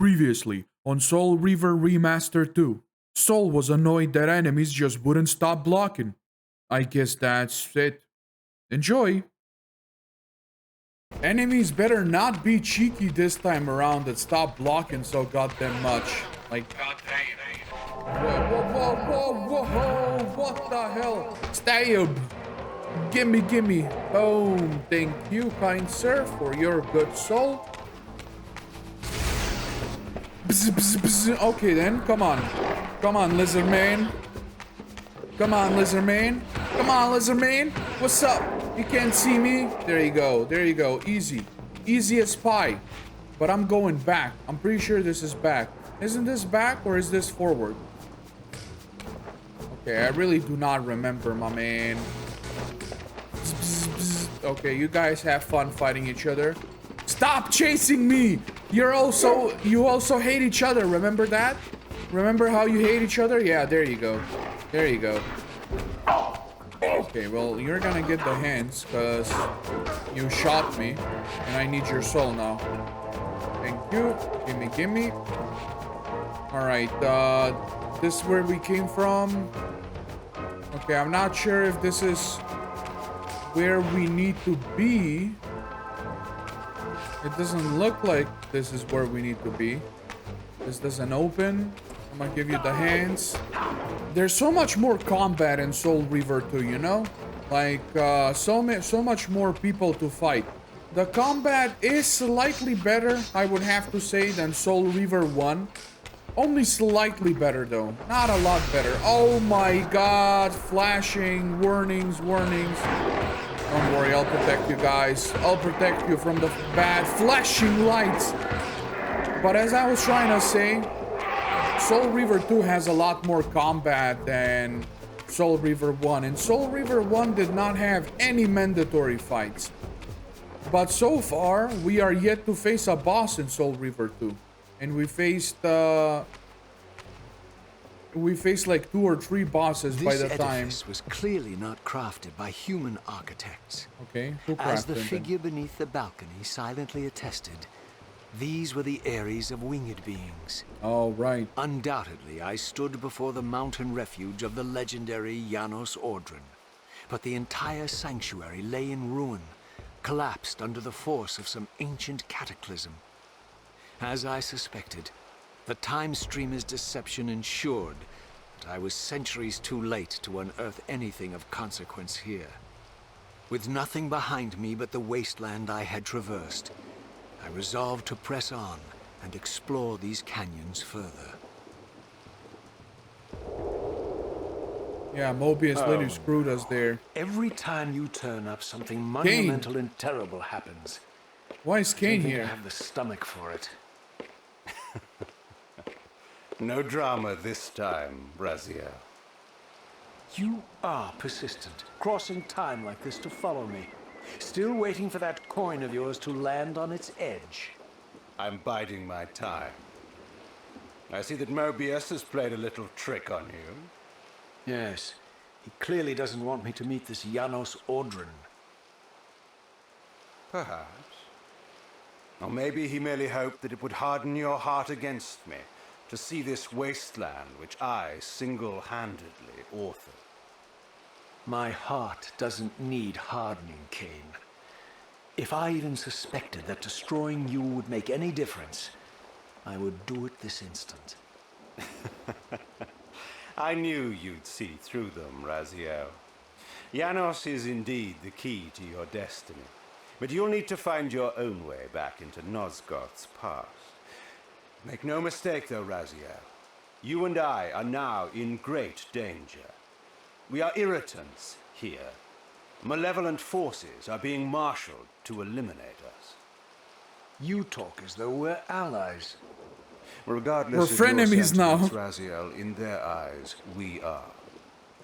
Previously on Soul Reaver Remaster 2, Soul was annoyed that enemies just wouldn't stop blocking. I guess that's it. Enjoy! Enemies better not be cheeky this time around and stop blocking so goddamn much. Like, whoa, what the hell? Stab! Gimme. Boom. Thank you, kind sir, for your good soul. Okay then, come on. Come on, lizard man. Come on, lizard man. What's up? You can't see me? There you go. Easy as pie. But I'm going back. I'm pretty sure this is back. Isn't this back or is this forward? Okay, I really do not remember, my man. Okay, you guys have fun fighting each other. Stop chasing me! You also hate each other, remember that? Remember how you hate each other? Yeah, there you go. Okay, well, you're gonna get the hands, because you shot me, and I need your soul now. Thank you. Gimme. Alright, this is where we came from. Okay, I'm not sure if this is where we need to be. It doesn't look like this is where we need to be. This doesn't open. I'm gonna give you the hands. There's so much more combat in Soul Reaver 2, you know? Like, so much more people to fight. The combat is slightly better, I would have to say, than Soul Reaver 1. Only slightly better, though. Not a lot better. Oh my god. Flashing. Warnings. Don't worry, I'll protect you guys. I'll protect you from the bad flashing lights. But as I was trying to say, Soul Reaver 2 has a lot more combat than Soul Reaver 1. And Soul Reaver 1 did not have any mandatory fights. But so far, we are yet to face a boss in Soul Reaver 2. And we faced like 2 or 3 bosses by the time. This edifice was clearly not crafted by human architects. Okay, who crafted As the them? figure beneath the balcony silently attested, these were the aeries of winged beings. Oh, right. Undoubtedly, I stood before the mountain refuge of the legendary Janos Ordren. But the entire sanctuary lay in ruin, collapsed under the force of some ancient cataclysm. As I suspected, the time streamer's deception ensured that I was centuries too late to unearth anything of consequence here. With nothing behind me but the wasteland I had traversed, I resolved to press on and explore these canyons further. Yeah, Mobius literally screwed us there. Every time you turn up, something monumental and terrible happens. Why is Kain I don't think here? I have the stomach for it. No drama this time, Raziel. You are persistent, crossing time like this to follow me. Still waiting for that coin of yours to land on its edge. I'm biding my time. I see that Mobius has played a little trick on you. Yes, he clearly doesn't want me to meet this Janos Ordren. Perhaps. Or maybe he merely hoped that it would harden your heart against me, to see this wasteland which I single-handedly authored. My heart doesn't need hardening, Kain. If I even suspected that destroying you would make any difference, I would do it this instant. I knew you'd see through them, Raziel. Janos is indeed the key to your destiny, but you'll need to find your own way back into Nosgoth's past. Make no mistake, though, Raziel. You and I are now in great danger. We are irritants here. Malevolent forces are being marshaled to eliminate us. You talk as though we're allies. Regardless We're of your frenemies now. sentiments, Raziel, in their eyes, we are.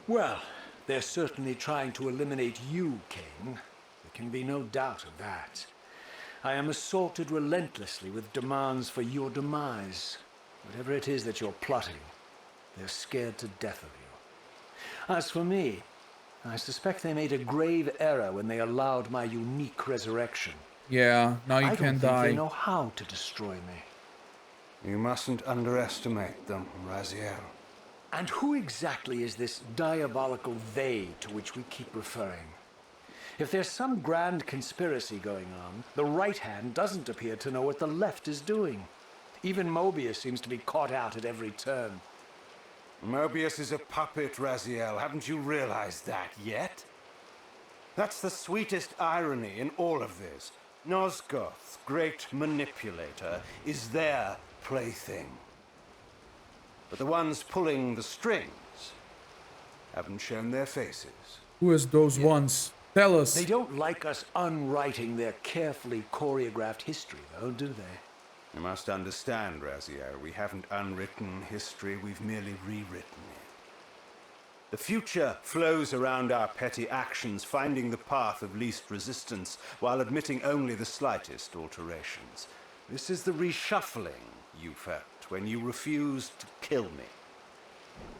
Well, they're certainly trying to eliminate you, Kain. There can be no doubt of that. I am assaulted relentlessly with demands for your demise. Whatever it is that you're plotting, they're scared to death of you. As for me, I suspect they made a grave error when they allowed my unique resurrection. Yeah, now you I can don't think die. they know how to destroy me. You mustn't underestimate them, Raziel. And who exactly is this diabolical they to which we keep referring? If there's some grand conspiracy going on, the right hand doesn't appear to know what the left is doing. Even Mobius seems to be caught out at every turn. Mobius is a puppet, Raziel. Haven't you realized that yet? That's the sweetest irony in all of this. Nosgoth's great manipulator is their plaything. But the ones pulling the strings haven't shown their faces. Who is those ones? Tell us. They don't like us unwriting their carefully choreographed history, though, do they? You must understand, Raziel, we haven't unwritten history, we've merely rewritten it. The future flows around our petty actions, finding the path of least resistance, while admitting only the slightest alterations. This is the reshuffling you felt when you refused to kill me.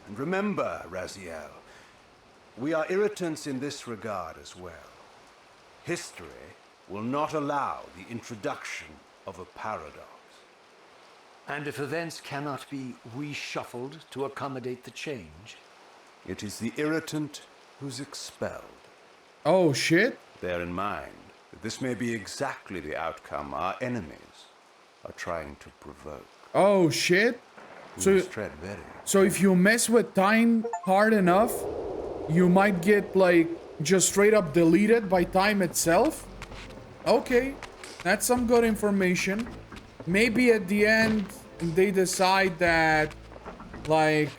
And remember, Raziel, we are irritants in this regard as well. History will not allow the introduction of a paradox. And if events cannot be reshuffled to accommodate the change? It is the irritant who's expelled. Oh, shit. Bear in mind that this may be exactly the outcome our enemies are trying to provoke. Oh, shit. You must tread very. So if you mess with time hard enough, you might get, like, just straight up deleted by time itself? Okay. That's some good information. Maybe at the end, they decide that, like,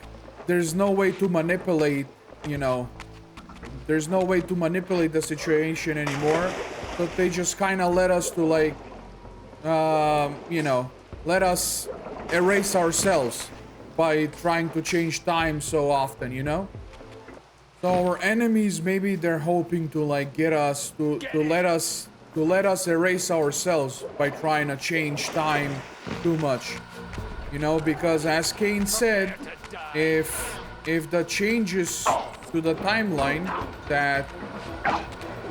there's no way to manipulate, you know, there's no way to manipulate the situation anymore. But they just kind of let us to, like, you know, let us erase ourselves by trying to change time so often, you know? So our enemies, maybe they're hoping to, like, get us to let us erase ourselves by trying to change time too much. You know, because as Kain said, if the changes to the timeline that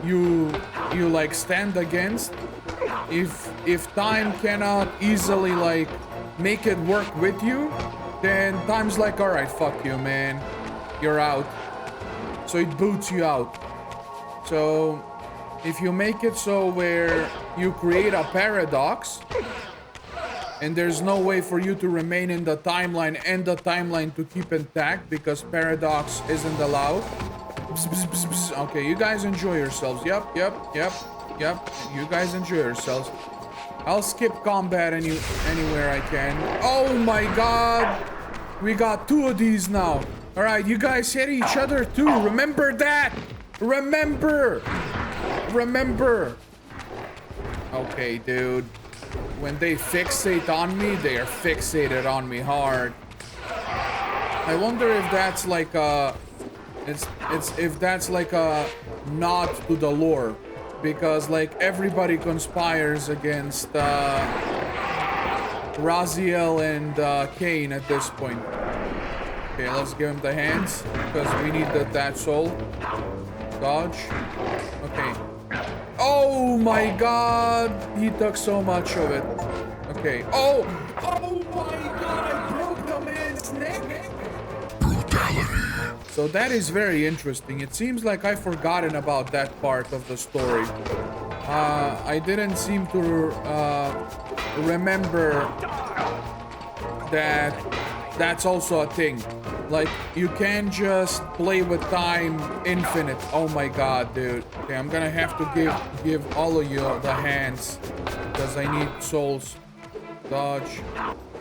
you like stand against, if time cannot easily, like, make it work with you, then time's like, all right, fuck you, man, you're out. So it boots you out. So if you make it so where you create a paradox and there's no way for you to remain in the timeline and the timeline to keep intact because paradox isn't allowed. Bzz, bzz, bzz, bzz. Okay, you guys enjoy yourselves. Yep. You guys enjoy yourselves. I'll skip combat anywhere I can. Oh my god! We got two of these now. Alright, you guys hit each other too. Remember that! Remember! Okay, dude. When they fixate on me, they are fixated on me hard. I wonder if that's like a... if that's like a nod to the lore. Because, like, everybody conspires against Raziel and Kain at this point. Okay, let's give him the hands, because we need that soul. Dodge. Okay. Oh my god! He took so much of it. Okay. Oh! Oh my god! I broke the man's neck! Brutality. So that is very interesting. It seems like I've forgotten about that part of the story. I didn't seem to remember that that's also a thing. Like, you can't just play with time infinite. Oh my god, dude. Okay, I'm gonna have to give all of you the hands because I need souls. Dodge.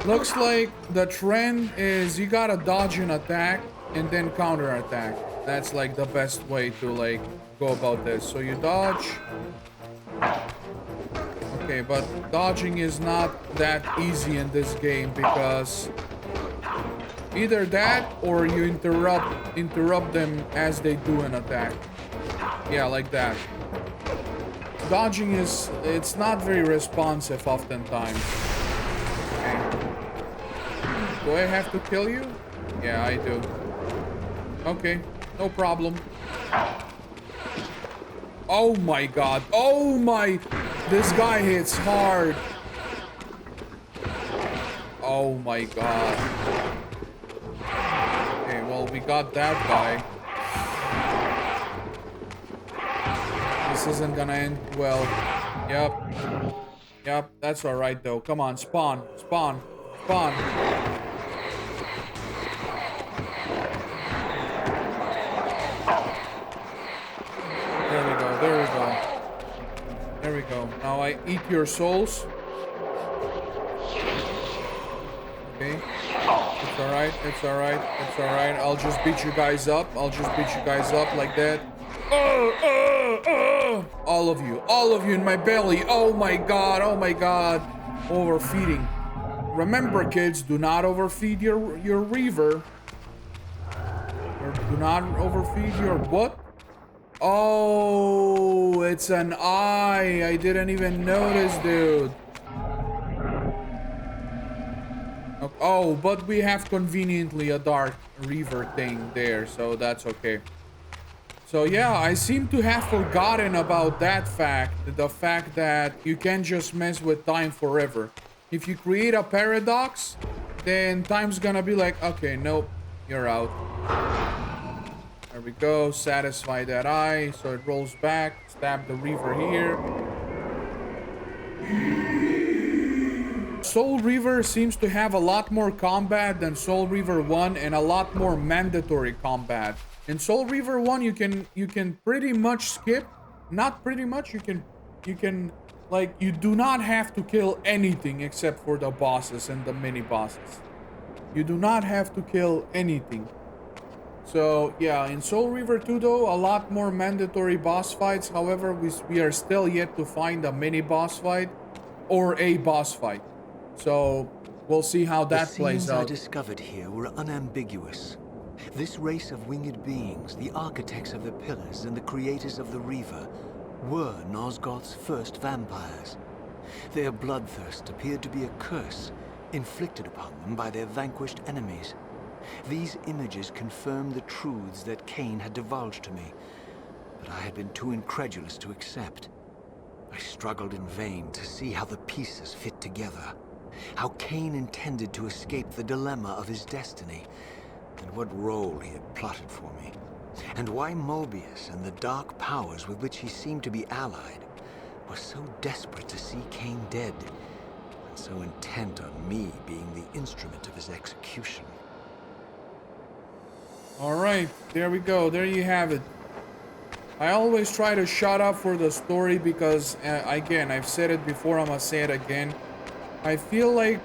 Looks like the trend is you gotta dodge an attack and then counter attack. That's like the best way to, like, go about this. So you dodge. Okay, but dodging is not that easy in this game because either that or you interrupt them as they do an attack. Yeah, like that. Dodging it's not very responsive oftentimes. Okay. Do I have to kill you? Yeah, I do. Okay, no problem. Oh my god. Oh my... This guy hits hard. Oh my god. Okay, well, we got that guy. This isn't gonna end well. Yep, that's alright though. Come on, spawn. There we go. Now I eat your souls. Okay. It's alright. I'll just beat you guys up. Like that. All of you in my belly. Oh my god. Overfeeding. Remember, kids, do not overfeed your Reaver. Or do not overfeed your what? Oh, it's an eye. I didn't even notice, dude. Oh, but we have conveniently a dark Reaver thing there, so that's okay. So yeah, I seem to have forgotten about that fact. The fact that you can't just mess with time forever. If you create a paradox, then time's gonna be like, okay, nope, you're out. There we go, satisfy that eye, so it rolls back, stab the Reaver here. Soul Reaver seems to have a lot more combat than Soul Reaver 1 and a lot more mandatory combat. In Soul Reaver 1 you can pretty much skip, not pretty much, you can like, you do not have to kill anything except for the bosses and the mini bosses. You do not have to kill anything. So yeah, in Soul Reaver 2 though, a lot more mandatory boss fights. However, we are still yet to find a mini boss fight or a boss fight. So we'll see how that plays out. The scenes I discovered here were unambiguous. This race of winged beings, the architects of the pillars and the creators of the Reaver, were Nosgoth's first vampires. Their bloodthirst appeared to be a curse inflicted upon them by their vanquished enemies. These images confirmed the truths that Kain had divulged to me, but I had been too incredulous to accept. I struggled in vain to see how the pieces fit together, how Kain intended to escape the dilemma of his destiny, and what role he had plotted for me, and why Mobius and the dark powers with which he seemed to be allied were so desperate to see Kain dead, and so intent on me being the instrument of his execution. Alright, there we go. There you have it. I always try to shut up for the story because, again, I've said it before, I'm gonna say it again. I feel like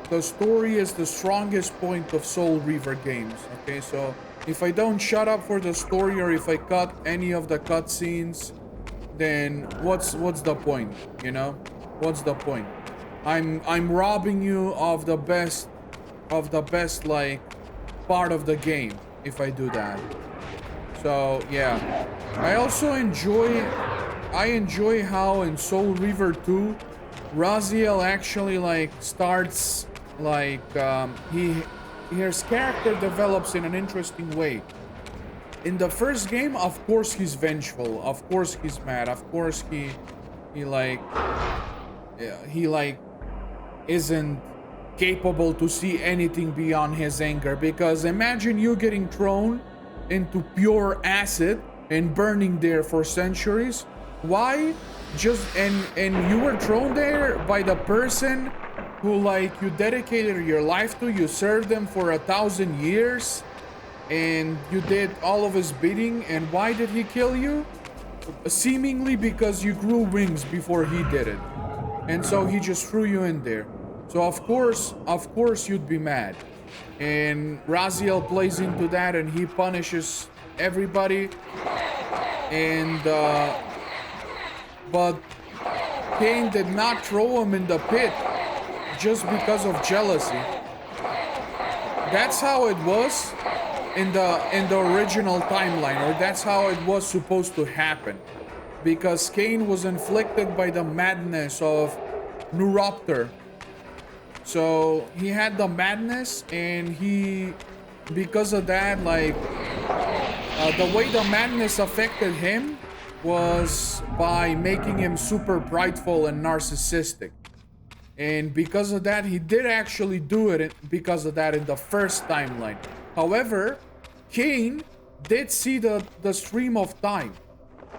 the story is the strongest point of Soul Reaver games, okay? So, if I don't shut up for the story or if I cut any of the cutscenes, then what's the point, you know? What's the point? I'm robbing you of the best, like, part of the game if I do that. So yeah, I also enjoy how in Soul Reaver 2 Raziel actually like starts like his character develops in an interesting way. In the first game, of course he's vengeful, of course he's mad, of course he isn't capable to see anything beyond his anger, because imagine you getting thrown into pure acid and burning there for centuries. Why? And you were thrown there by the person who like you dedicated your life to, you served them for 1,000 years and you did all of his bidding, and why did he kill you? Seemingly because you grew wings before he did it, and so he just threw you in there. So of course you'd be mad. And Raziel plays into that and he punishes everybody. And but Kain did not throw him in the pit just because of jealousy. That's how it was in the original timeline, or that's how it was supposed to happen. Because Kain was inflicted by the madness of Neuropter. So he had the madness, and he, because of that, like, the way the madness affected him was by making him super prideful and narcissistic. And because of that, he did actually do it because of that in the first timeline. However, Kain did see the stream of time.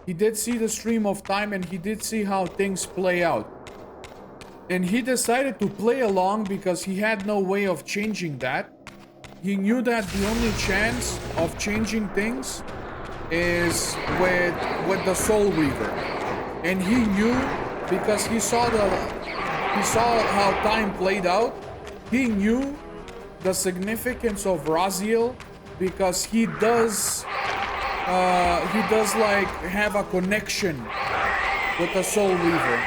He did see the stream of time, and he did see how things play out. And he decided to play along because he had no way of changing that. He knew that the only chance of changing things is with the Soul Reaver. And he knew, because he saw how time played out. He knew the significance of Raziel because he does like have a connection with the Soul Reaver.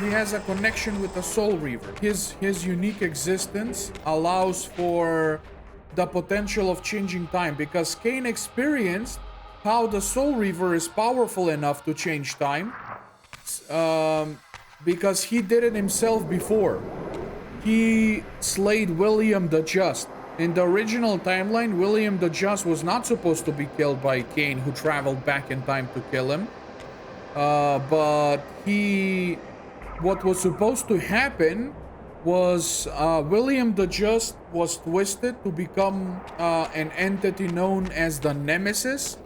He has a connection with the Soul Reaver. His unique existence allows for the potential of changing time, because Kain experienced how the Soul Reaver is powerful enough to change time, because he did it himself before. He slayed William the Just. In the original timeline, William the Just was not supposed to be killed by Kain, who traveled back in time to kill him. But what was supposed to happen was William the Just was twisted to become an entity known as the Nemesis.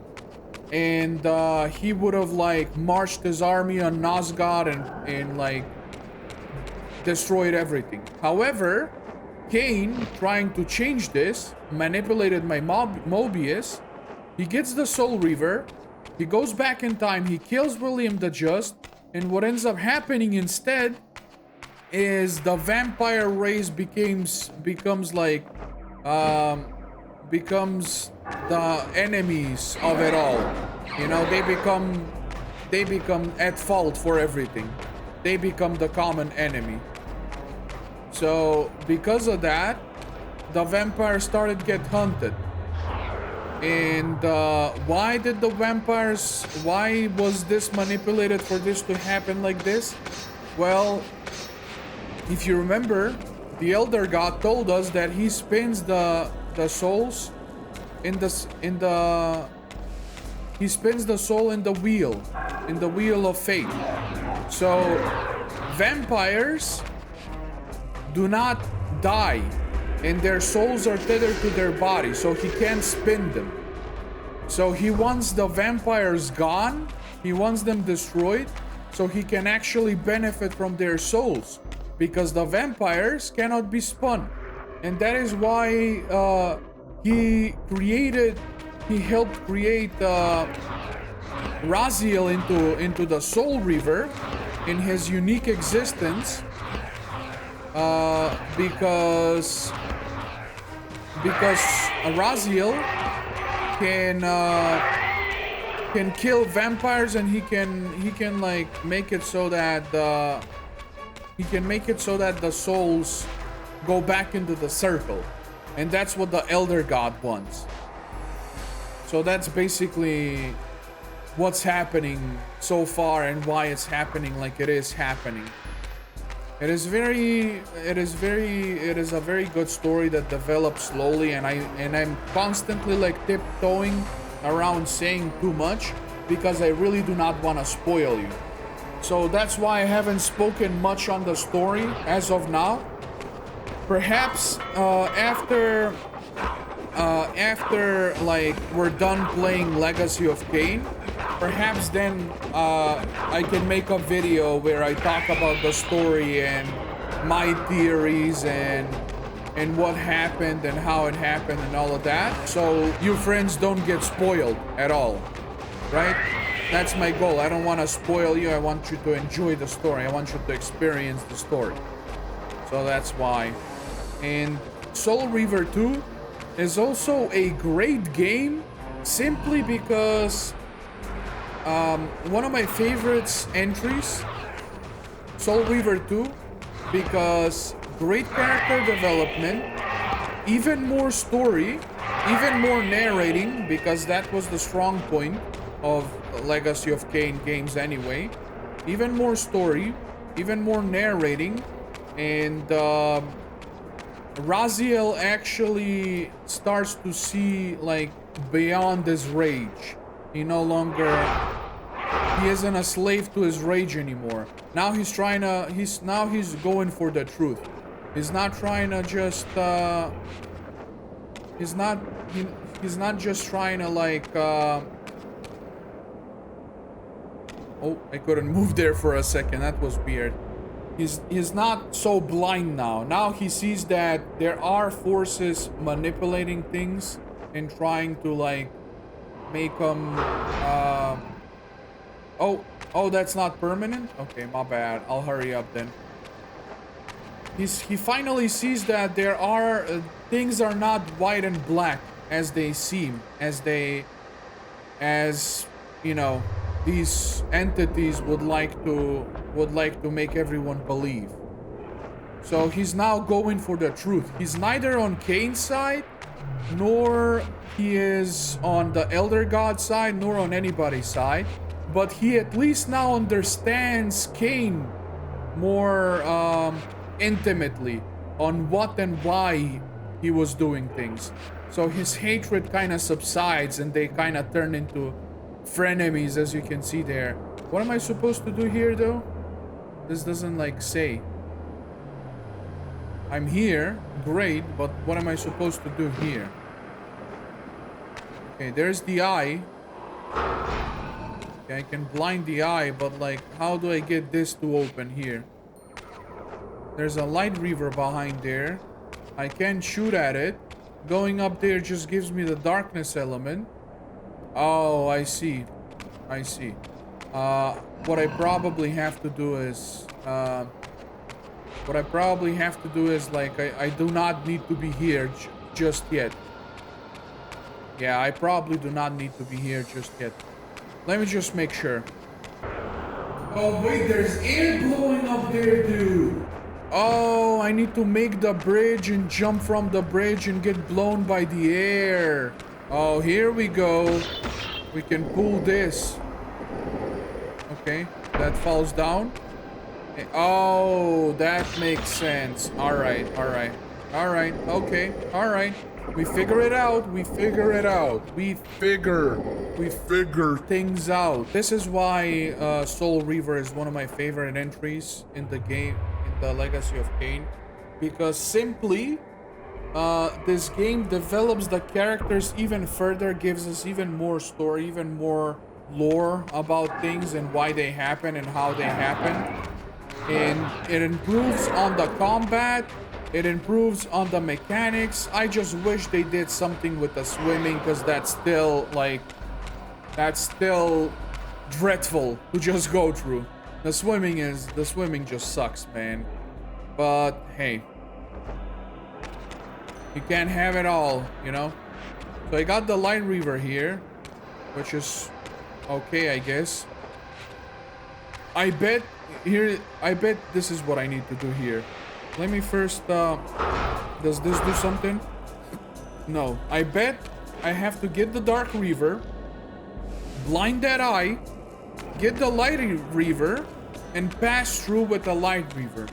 And he would have like marched his army on Nosgoth and like destroyed everything. However, Kain, trying to change this, manipulated my Mobius. He gets the Soul Reaver. He goes back in time. He kills William the Just. And what ends up happening instead is the vampire race becomes the enemies of it all. You know, they become at fault for everything. They become the common enemy. So because of that, the vampires started to get hunted. And why was this manipulated for this to happen like this? Well, if you remember, the Elder God told us that he spins the souls he spins the soul in the wheel of fate. So vampires do not die, and their souls are tethered to their body, so he can't spin them. So he wants the vampires gone, he wants them destroyed, so he can actually benefit from their souls, because the vampires cannot be spun. And that is why he helped create Raziel into the Soul Reaver in his unique existence, because Raziel can kill vampires, and he can like make it so that the souls go back into the circle, and that's what the Elder God wants. So that's basically what's happening so far and why it's happening like it is happening. It is a very good story that develops slowly, and I'm constantly like tiptoeing around saying too much because I really do not want to spoil you. So that's why I haven't spoken much on the story as of now. Perhaps after like we're done playing Legacy of Kain, perhaps then I can make a video where I talk about the story and my theories and what happened and how it happened and all of that, so you friends don't get spoiled at all, right? That's my goal. I don't want to spoil you. I want you to enjoy the story. I want you to experience the story. So that's why. And Soul Reaver 2 is also a great game simply because one of my favorites entries, Soul Reaver 2, because great character development, even more story, even more narrating, because that was the strong point of Legacy of Kain games anyway. Even more story, even more narrating, and Raziel actually starts to see like beyond his rage. He no longer he isn't a slave to his rage anymore. Now he's trying to, he's going for the truth. He's not trying to just, he's not just trying to like, oh, I couldn't move there for a second. That was weird. He's not so blind now. Now he sees that there are forces manipulating things and trying to like make him, oh, that's not permanent? Okay, my bad. I'll hurry up then. He finally sees that there are, things are not white and black as they seem, as you know, these entities would like to make everyone believe. So he's now going for the truth. He's neither on Kain's side, nor he is on the Elder God side, nor on anybody's side. But he at least now understands Kain more intimately on what and why he was doing things. So his hatred kind of subsides and they kind of turn into frenemies, as you can see there. What am I supposed to do here though? This doesn't like say. I'm here, great, but what am I supposed to do here? Okay, there's the eye. Okay, I can blind the eye, but like, how do I get this to open here? There's a light reaver behind there. I can shoot at it. Going up there just gives me the darkness element. Oh, I see. I see. What I probably have to do is... like, I do not need to be here just yet. Yeah, I probably do not need to be here just yet. Let me just make sure. Oh, wait, there's air blowing up there, dude. Oh, I need to make the bridge and jump from the bridge and get blown by the air. Oh, here we go. We can pull this. Okay, that falls down. Oh, that makes sense. Alright, alright. Alright, okay, alright. We figure it out. We figure it out. We figure things out. This is why Soul Reaver is one of my favorite entries in the game, in the Legacy of Kain. Because simply, this game develops the characters even further, gives us even more story, even more lore about things and why they happen and how they happen. And it improves on the combat, it improves on the mechanics. I just wish they did something with the swimming, because that's still like, that's still dreadful to just go through. The swimming just sucks, man. But hey, you can't have it all, you know? So I got the Light Reaver here, which is okay, I guess. I bet this is what I need to do here. Let me first, does this do something? No. I bet I have to get the Dark Reaver, blind that eye, get the Light Reaver, and pass through with the Light Reaver.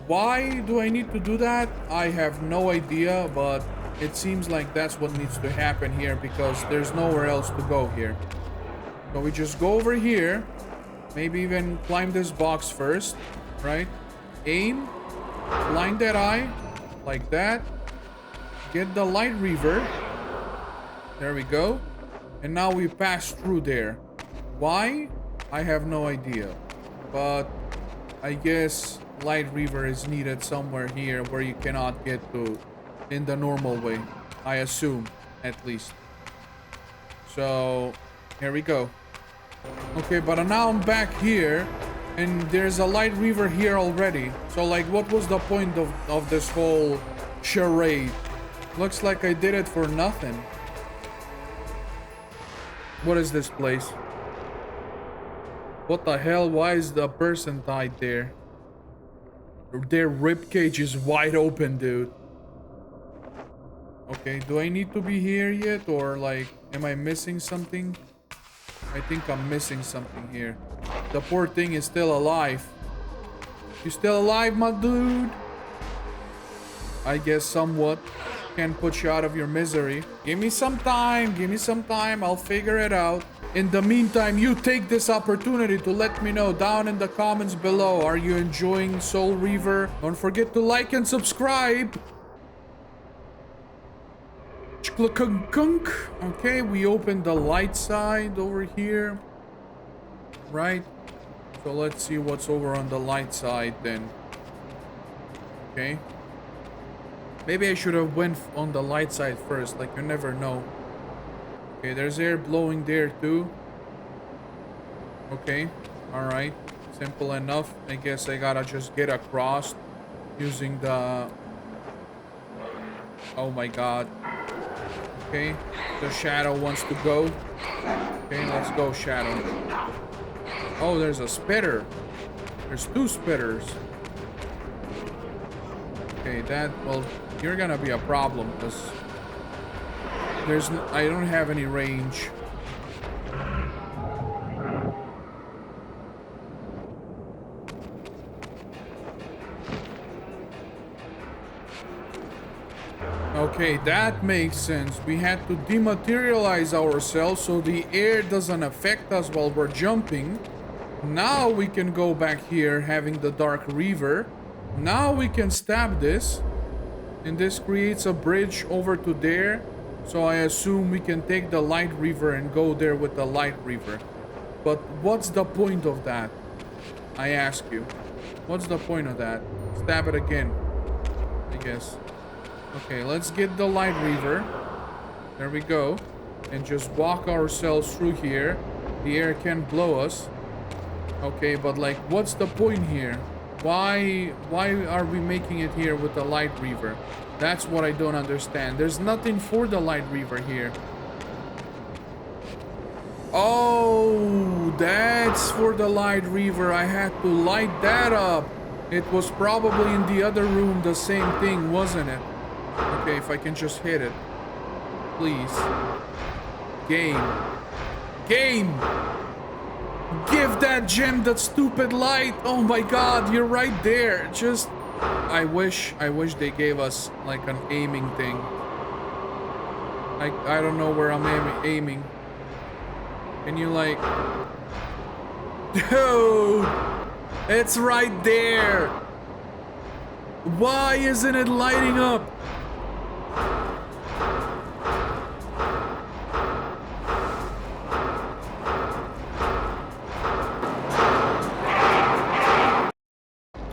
Why do I need to do that? I have no idea, but it seems like that's what needs to happen here, because there's nowhere else to go here. So we just go over here, maybe even climb this box first, right? Aim, blind that eye, like that. Get the Light Reaver. There we go. And now we pass through there. Why? I have no idea. But I guess Light Reaver is needed somewhere here where you cannot get to in the normal way. I assume, at least. So, here we go. Okay, but now I'm back here, and there's a Light Reaver here already. So, like, what was the point of this whole charade? Looks like I did it for nothing. What is this place? What the hell? Why is the person tied there? Their ribcage is wide open, dude. Okay, do I need to be here yet? Or, like, am I missing something? I think I'm missing something here. The poor thing is still alive. You still alive, my dude? I guess somewhat. Can put you out of your misery. Give me some time. Give me some time. I'll figure it out. In the meantime, you take this opportunity to let me know down in the comments below. Are you enjoying Soul Reaver? Don't forget to like and subscribe. Okay, we opened the light side over here. Right? So let's see what's over on the light side then. Okay. Maybe I should have went on the light side first, like you never know. Okay, there's air blowing there too. Okay, alright. Simple enough. I guess I gotta just get across using the... Oh my god. Okay, the Shadow wants to go. Okay, let's go, Shadow. Oh, there's a spitter. There's two spitters. Okay, that... Well, you're gonna be a problem, because... I don't have any range. Okay, that makes sense. We had to dematerialize ourselves so the air doesn't affect us while we're jumping. Now we can go back here having the Dark Reaver. Now we can stab this. And this creates a bridge over to there. So I assume we can take the Light Reaver and go there with the Light Reaver. But what's the point of that? I ask you. What's the point of that? Stab it again, I guess. Okay, let's get the Light Reaver. There we go. And just walk ourselves through here. The air can't blow us. Okay, but like, what's the point here? Why are we making it here with the Light Reaver? That's what I don't understand. There's nothing for the Light Reaver here. Oh, that's for the Light Reaver. I had to light that up. It was probably in the other room the same thing, wasn't it? Okay, if I can just hit it. Please. Game. Game! Give that gem that stupid light! Oh my god, you're right there. Just... I wish they gave us like an aiming thing. I don't know where I'm aiming. Can you like... Dude! It's right there! Why isn't it lighting up?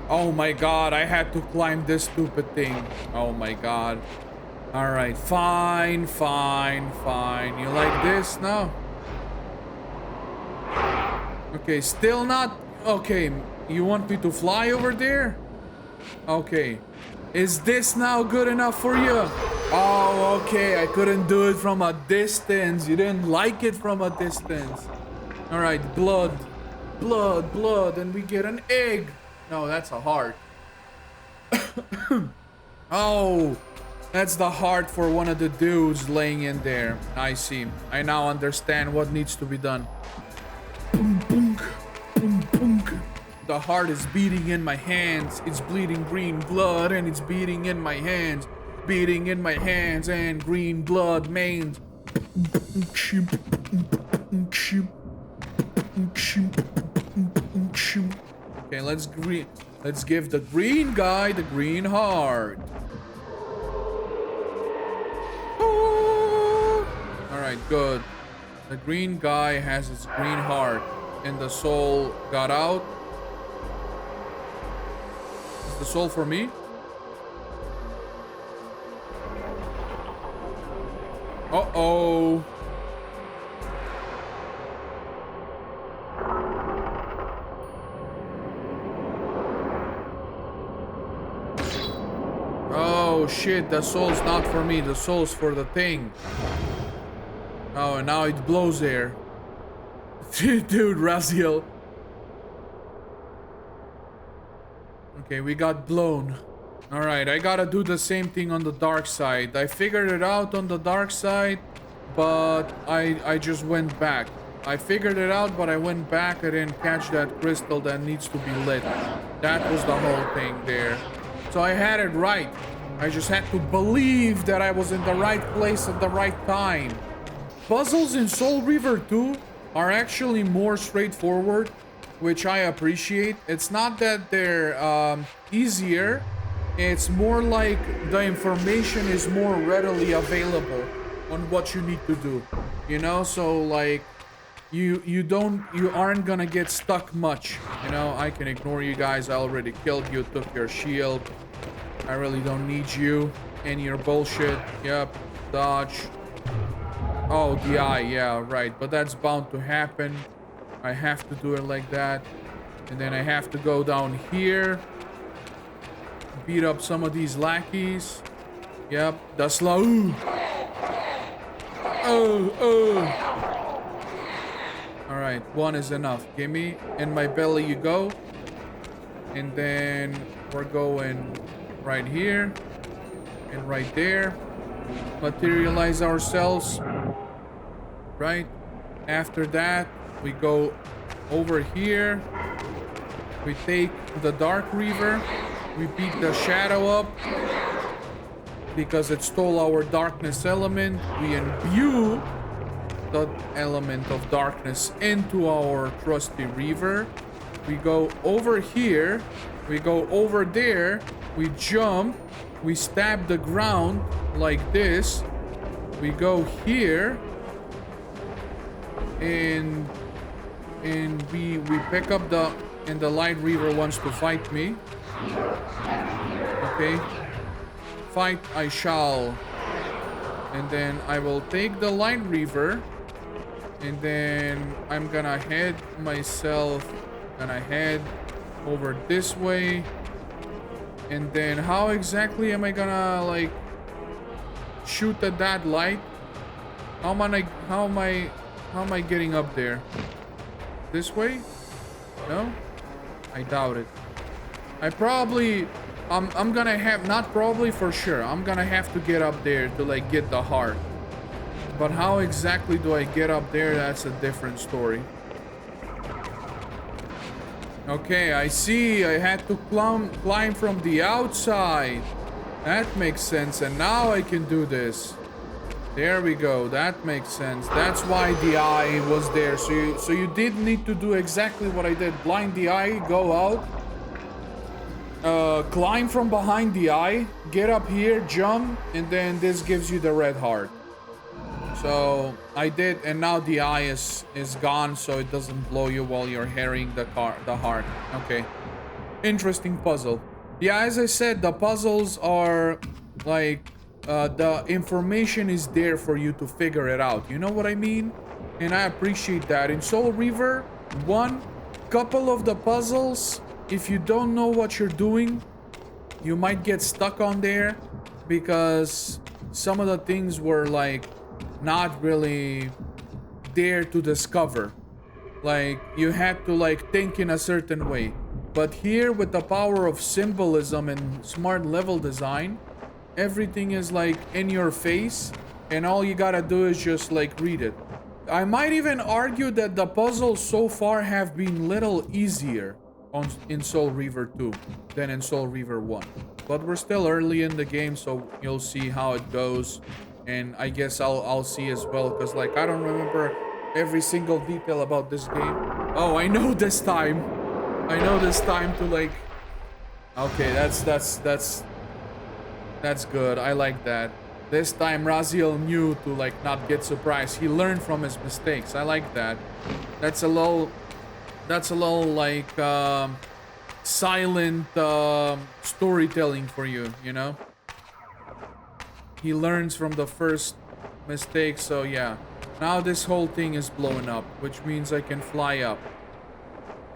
Oh my god, I had to climb this stupid thing. Oh my god. Alright, fine, fine, fine. You like this? No? Okay, still not... Okay, you want me to fly over there? Okay. Is this now good enough for you? Oh, okay, I couldn't do it from a distance. You didn't like it from a distance. Alright, blood. Blood, blood, and we get an egg. No, that's a heart. Oh, that's the heart for one of the dudes laying in there. I see. I now understand what needs to be done. Boom, boom, boom, boom. The heart is beating in my hands. It's bleeding green blood and it's beating in my hands. Beating in my hands and green blood mains. Okay, let's give the green guy the green heart. Alright, good. The green guy has his green heart. And the soul got out. Is the soul for me? Uh-oh. Oh shit, the soul's not for me, the soul's for the thing. Oh, and now it blows air. Dude, Raziel. Okay, we got blown. Alright, I gotta do the same thing on the dark side. I figured it out on the dark side, but I just went back. I figured it out, but I went back. I didn't catch that crystal that needs to be lit. That was the whole thing there. So I had it right. I just had to believe that I was in the right place at the right time. Puzzles in Soul Reaver 2? are actually more straightforward, which I appreciate. It's not that they're easier. It's more like the information is more readily available on what you need to do. You know, so like you aren't gonna get stuck much. You know, I can ignore you guys. I already killed you, took your shield. I really don't need you and your bullshit. Yep, dodge. Oh, the eye, yeah, right. But that's bound to happen. I have to do it like that. And then I have to go down here. Beat up some of these lackeys. Yep, the slow. Oh. Alright, one is enough. Gimme. In my belly you go. And then we're going right here. And right there. Materialize ourselves. Right? After that, we go over here. We take the Dark Reaver. We beat the Shadow up. Because it stole our darkness element. We imbue the element of darkness into our trusty Reaver. We go over here. We go over there. We jump. We stab the ground like this. We go here. And we pick up the... And the Light Reaver wants to fight me. Okay. Fight I shall. And then I will take the Light Reaver. And then I'm gonna head myself. Gonna head over this way. And then how exactly am I gonna like shoot at that light? How am I getting up there? This way? No? I doubt it. I probably I'm gonna have, not probably, for sure, I'm gonna have to get up there to like get the heart. But how exactly do I get up there? That's a different story. Okay, I see. I had to climb from the outside. That makes sense. And now I can do this. There we go. That makes sense. That's why the eye was there. So you did need to do exactly what I did. Blind the eye, go out. Climb from behind the eye, get up here, jump, and then this gives you the red heart. So I did, and now the eye is gone, so it doesn't blow you while you're carrying the heart. Okay, interesting puzzle. Yeah, as I said, the puzzles are like the information is there for you to figure it out. You know what I mean? And I appreciate that. In Soul Reaver, one couple of the puzzles, if you don't know what you're doing, you might get stuck on there because some of the things were like not really there to discover. Like you had to like think in a certain way. But here with the power of symbolism and smart level design, everything is like in your face and all you gotta do is just like read it. I might even argue that the puzzles so far have been little easier in Soul Reaver 2 than in Soul Reaver 1. But we're still early in the game, so you'll see how it goes. And I guess I'll see as well, because like I don't remember every single detail about this game. Oh, I know this time. I know this time to like... Okay, that's good. I like that. This time Raziel knew to like not get surprised. He learned from his mistakes. I like that. That's a little like silent storytelling for you, you know? He learns from the first mistake, so yeah. Now this whole thing is blowing up, which means I can fly up.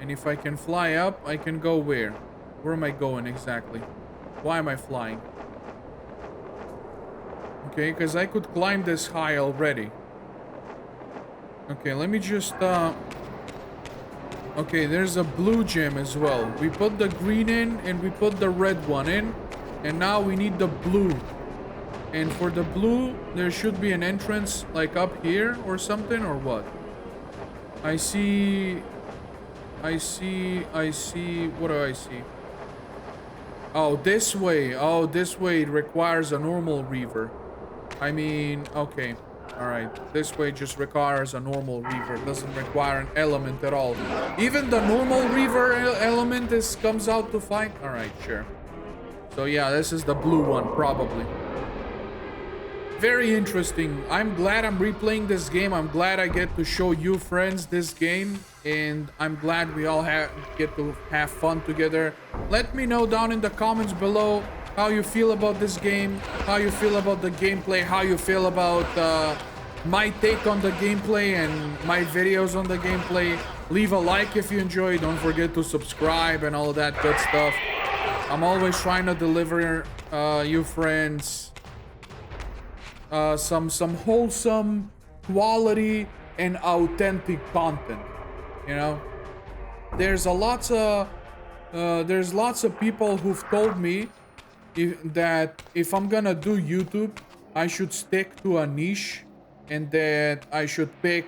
And if I can fly up, I can go where? Where am I going exactly? Why am I flying? Okay, because I could climb this high already. Okay, let me just... Okay, there's a blue gem as well. We put the green in and we put the red one in. And now we need the blue. And for the blue, there should be an entrance like up here or something, or what? I see... What do I see? Oh, this way. Oh, this way it requires a normal Reaver. I mean, okay. Alright, this way just requires a normal Reaver. It doesn't require an element at all. Even the normal Reaver element comes out to fight? Alright, sure. So yeah, this is the blue one, probably. Very interesting. I'm glad I'm replaying this game. I'm glad I get to show you friends this game. And I'm glad we all get to have fun together. Let me know down in the comments below how you feel about this game, how you feel about the gameplay, how you feel about my take on the gameplay and my videos on the gameplay. Leave a like if you enjoy. Don't forget to subscribe and all that good stuff. I'm always trying to deliver you friends some wholesome, quality, and authentic content. You know, there's lots of people who've told me that if I'm gonna do YouTube, I should stick to a niche, and that I should pick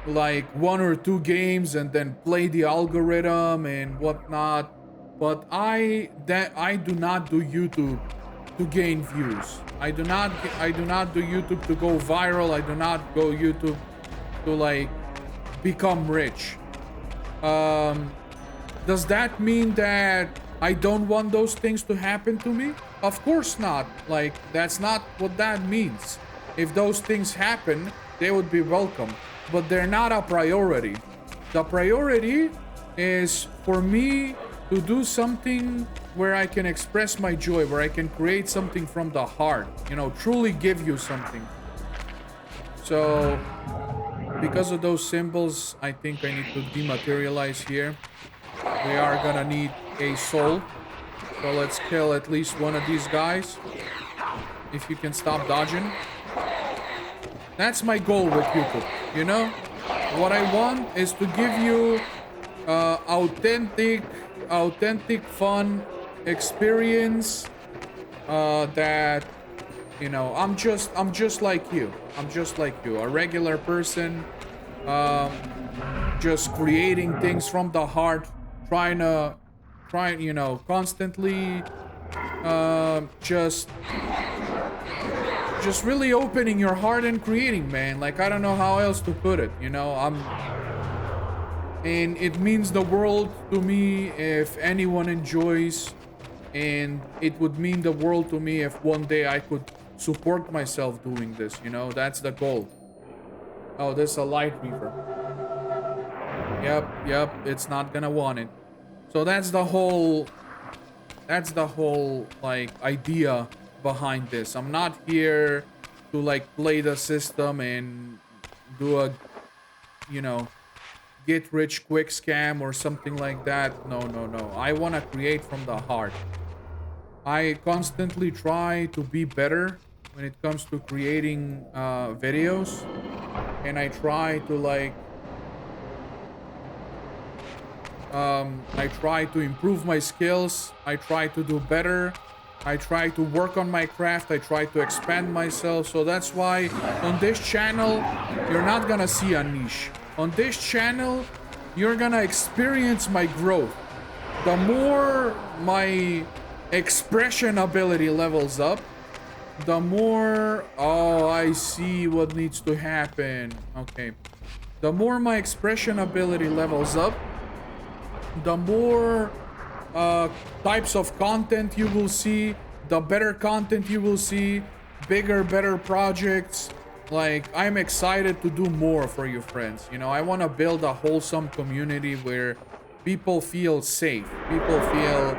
like 1 or 2 games and then play the algorithm and whatnot. But I do not do YouTube to gain views. I do not do YouTube to go viral. I do not go YouTube to like become rich. Does that mean that I don't want those things to happen to me? Of course not. Like, that's not what that means. If those things happen, they would be welcome. But they're not a priority. The priority is for me to do something where I can express my joy, where I can create something from the heart, you know, truly give you something. So, because of those symbols, I think I need to dematerialize here. We are gonna need a soul. So let's kill at least one of these guys. If you can stop dodging. That's my goal with YouTube, you know? What I want is to give you authentic, fun experience that, you know, I'm just like you. I'm just like you, a regular person, just creating things from the heart, trying, you know, constantly, just really opening your heart and creating, man. Like, I don't know how else to put it, you know. And it means the world to me if anyone enjoys, and it would mean the world to me if one day I could support myself doing this, you know. That's the goal. Oh, this is a light Reaver. Yep, it's not gonna want it. So that's the whole like idea behind this. I'm not here to like play the system and do a, you know, get rich quick scam or something like that. No. I want to create from the heart. I constantly try to be better when it comes to creating videos, and I try to like I try to improve my skills. I try to do better. I try to work on my craft. I try to expand myself. So that's why on this channel, you're not gonna see a niche. On this channel, you're gonna experience my growth. The more my expression ability levels up, the more... Oh, I see what needs to happen. Okay. The more my expression ability levels up, the more types of content you will see, the better content you will see, bigger, better projects. Like, I'm excited to do more for you friends. You know, I want to build a wholesome community where people feel safe. People feel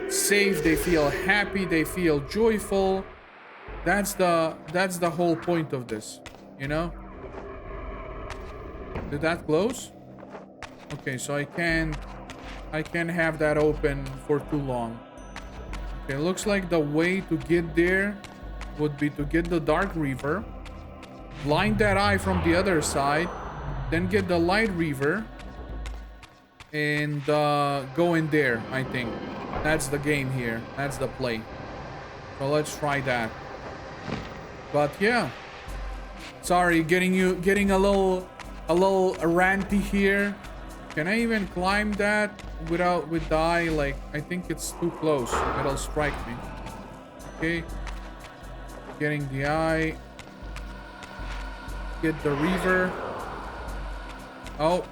safe, they feel happy, they feel joyful. That's the whole point of this, you know? Did that close? Okay, so I can't have that open for too long. Okay, looks like the way to get there would be to get the Dark Reaver, blind that eye from the other side, then get the Light Reaver, and go in there, I think. That's the game here. That's the play. So let's try that. But yeah. Sorry, getting a little ranty here. Can I even climb that with the eye? Like, I think it's too close. It'll strike me. Okay. Getting the eye. Get the Reaver. Oh,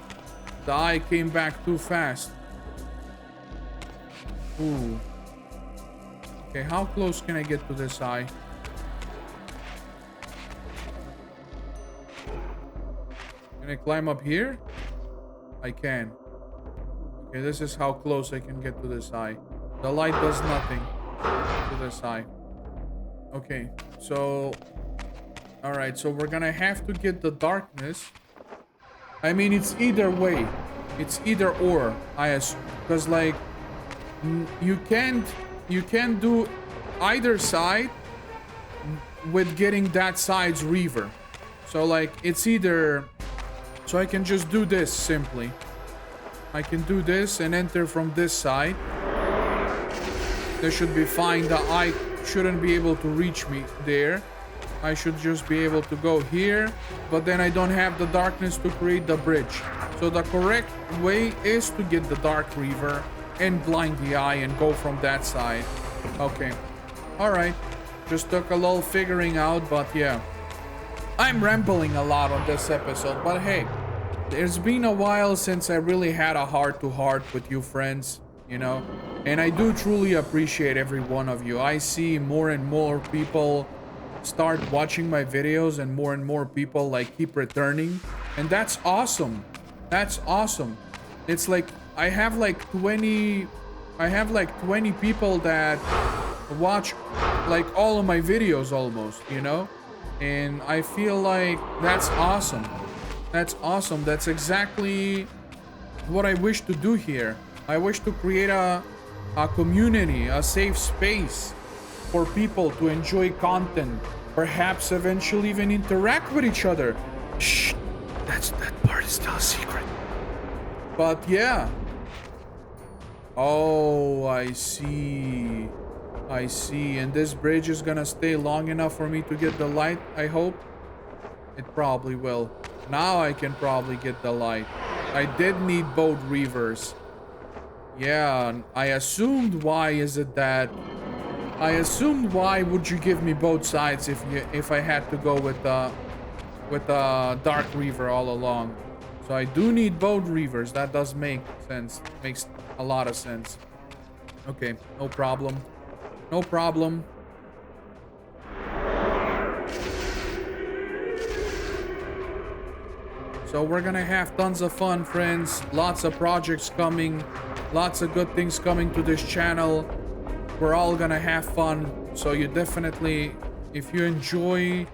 the eye came back too fast. Ooh. Okay, how close can I get to this eye? Can I climb up here? I can. Okay, this is how close I can get to this eye. The light does nothing to this eye. Okay, so... Alright, so we're gonna have to get the darkness. I mean, it's either way. It's either or, I assume. Because, like, you can't do either side with getting that side's Reaver. So, like, it's either... So I can just do this simply. I can do this and enter from this side. This should be fine. The eye shouldn't be able to reach me there. I should just be able to go here, but then I don't have the darkness to create the bridge. So the correct way is to get the Dark Reaver and blind the eye and go from that side. Okay. Alright. Just took a little figuring out, but yeah. I'm rambling a lot on this episode, but hey, there's been a while since I really had a heart-to-heart with you friends, you know? And I do truly appreciate every one of you. I see more and more people start watching my videos and more people like keep returning, and that's awesome. That's awesome. It's like I have like 20 people that watch like all of my videos almost, you know, and I feel like that's awesome. That's awesome. That's exactly what I wish to do here. I wish to create a community, a safe space for people to enjoy content, perhaps eventually even interact with each other. Shh, that part is still a secret. But yeah. Oh, I see. I see. And this bridge is gonna stay long enough for me to get the light, I hope. It probably will. Now I can probably get the light. I did need both Reavers. Yeah, I assumed why would you give me both sides if I had to go with the Dark Reaver all along. So I do need both Reavers. That does make sense. Makes a lot of sense. Okay, no problem. No problem. So we're gonna have tons of fun, friends. Lots of projects coming. Lots of good things coming to this channel. We're all gonna have fun. So you definitely, if you enjoy,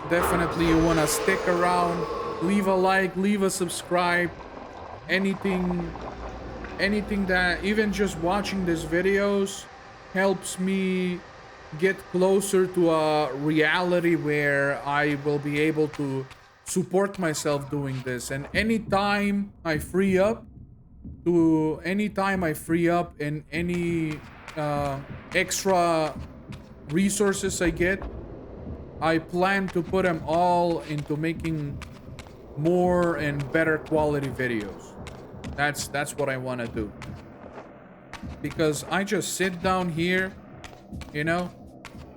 definitely you wanna stick around. Leave a like, leave a subscribe. Anything that, even just watching these videos helps me get closer to a reality where I will be able to support myself doing this. And anytime I free up and any extra resources I get, I plan to put them all into making more and better quality videos. That's what I want to do. Because I just sit down here, you know,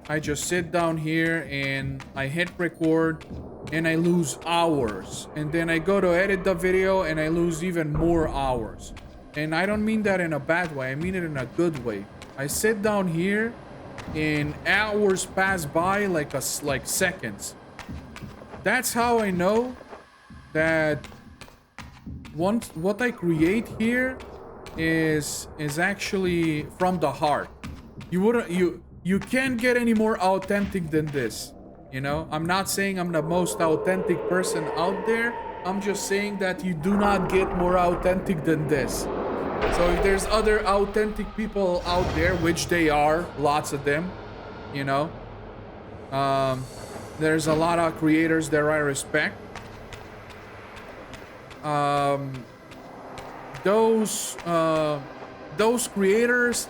I just sit down here and I hit record and I lose hours, and then I go to edit the video and I lose even more hours. And I don't mean that in a bad way, I mean it in a good way. I sit down here and hours pass by like seconds. That's how I know that what I create here is actually from the heart. You can't get any more authentic than this. You know, I'm not saying I'm the most authentic person out there. I'm just saying that you do not get more authentic than this. So if there's other authentic people out there, which they are, lots of them, you know, there's a lot of creators that I respect. Those creators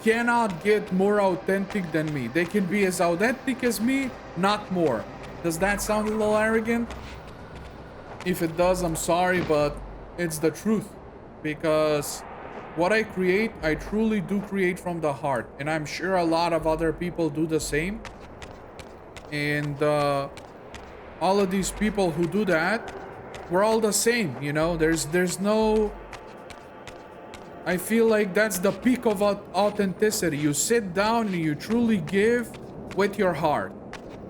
cannot get more authentic than me. They can be as authentic as me, not more. Does that sound a little arrogant? If it does, I'm sorry, but it's the truth. Because what I create, I truly do create from the heart. And I'm sure a lot of other people do the same. And all of these people who do that, we're all the same, you know? There's no... I feel like that's the peak of authenticity. You sit down and you truly give with your heart.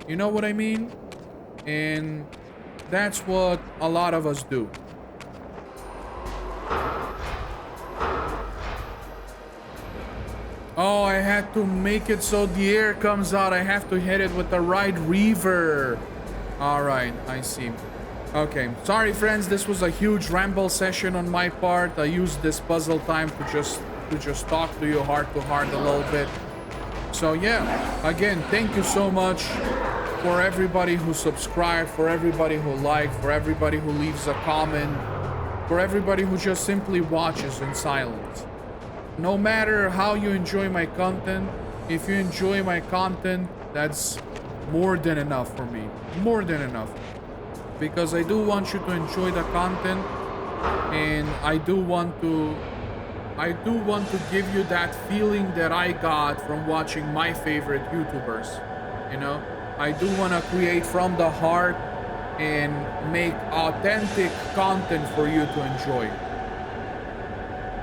You know what I mean? And that's what a lot of us do. Oh, I had to make it so the air comes out. I have to hit it with the right Reaver. All right, I see. Okay, sorry friends, this was a huge ramble session on my part. I used this puzzle time to just talk to you heart to heart a little bit. So yeah, again, thank you so much for everybody who subscribed, for everybody who liked, for everybody who leaves a comment, for everybody who just simply watches in silence. No matter how you enjoy my content, if you enjoy my content, that's more than enough for me. More than enough. Because I do want you to enjoy the content, and I do want to give you that feeling that I got from watching my favorite YouTubers. You know, I do want to create from the heart and make authentic content for you to enjoy.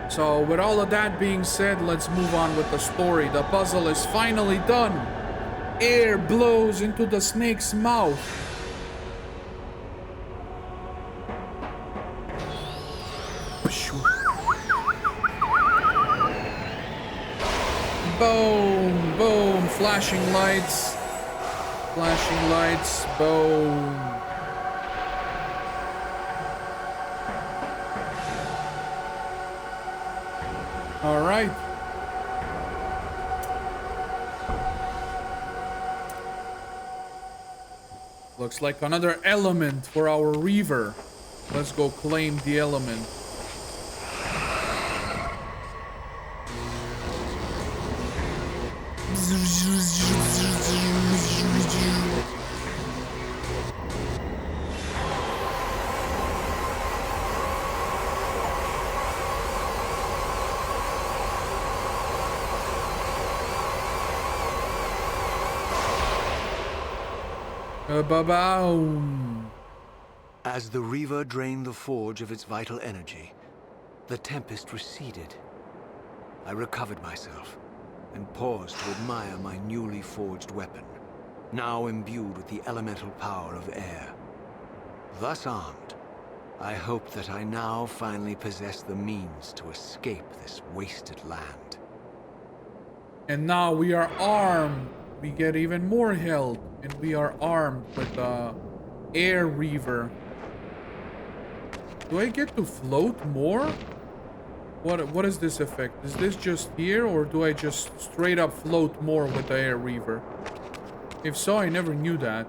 So with all of that being said, let's move on with the story. The puzzle is finally done. Air blows into the snake's mouth. Boom, boom, flashing lights, boom. All right. Looks like another element for our Reaver. Let's go claim the element. Ba-boom. As the Reaver drained the forge of its vital energy, the tempest receded. I recovered myself and paused to admire my newly forged weapon, now imbued with the elemental power of air. Thus armed, I hoped that I now finally possess the means to escape this wasted land. And now we are armed. We get even more health, and we are armed with the Air Reaver. Do I get to float more? What is this effect? Is this just here, or do I just straight up float more with the Air Reaver? If so, I never knew that.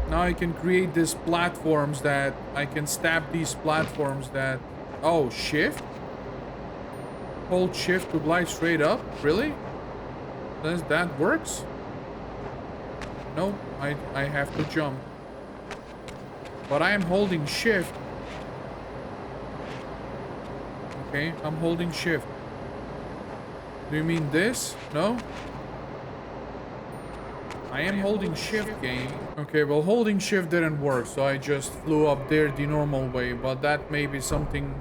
Now I can create these platforms that I can stab these platforms that... Oh, shift? Hold shift to glide straight up? Really? That works? No, I have to jump. But I am holding shift. Okay, I'm holding shift. Do you mean this? No? I am holding shift, game. Okay, well, holding shift didn't work, so I just flew up there the normal way, but that may be something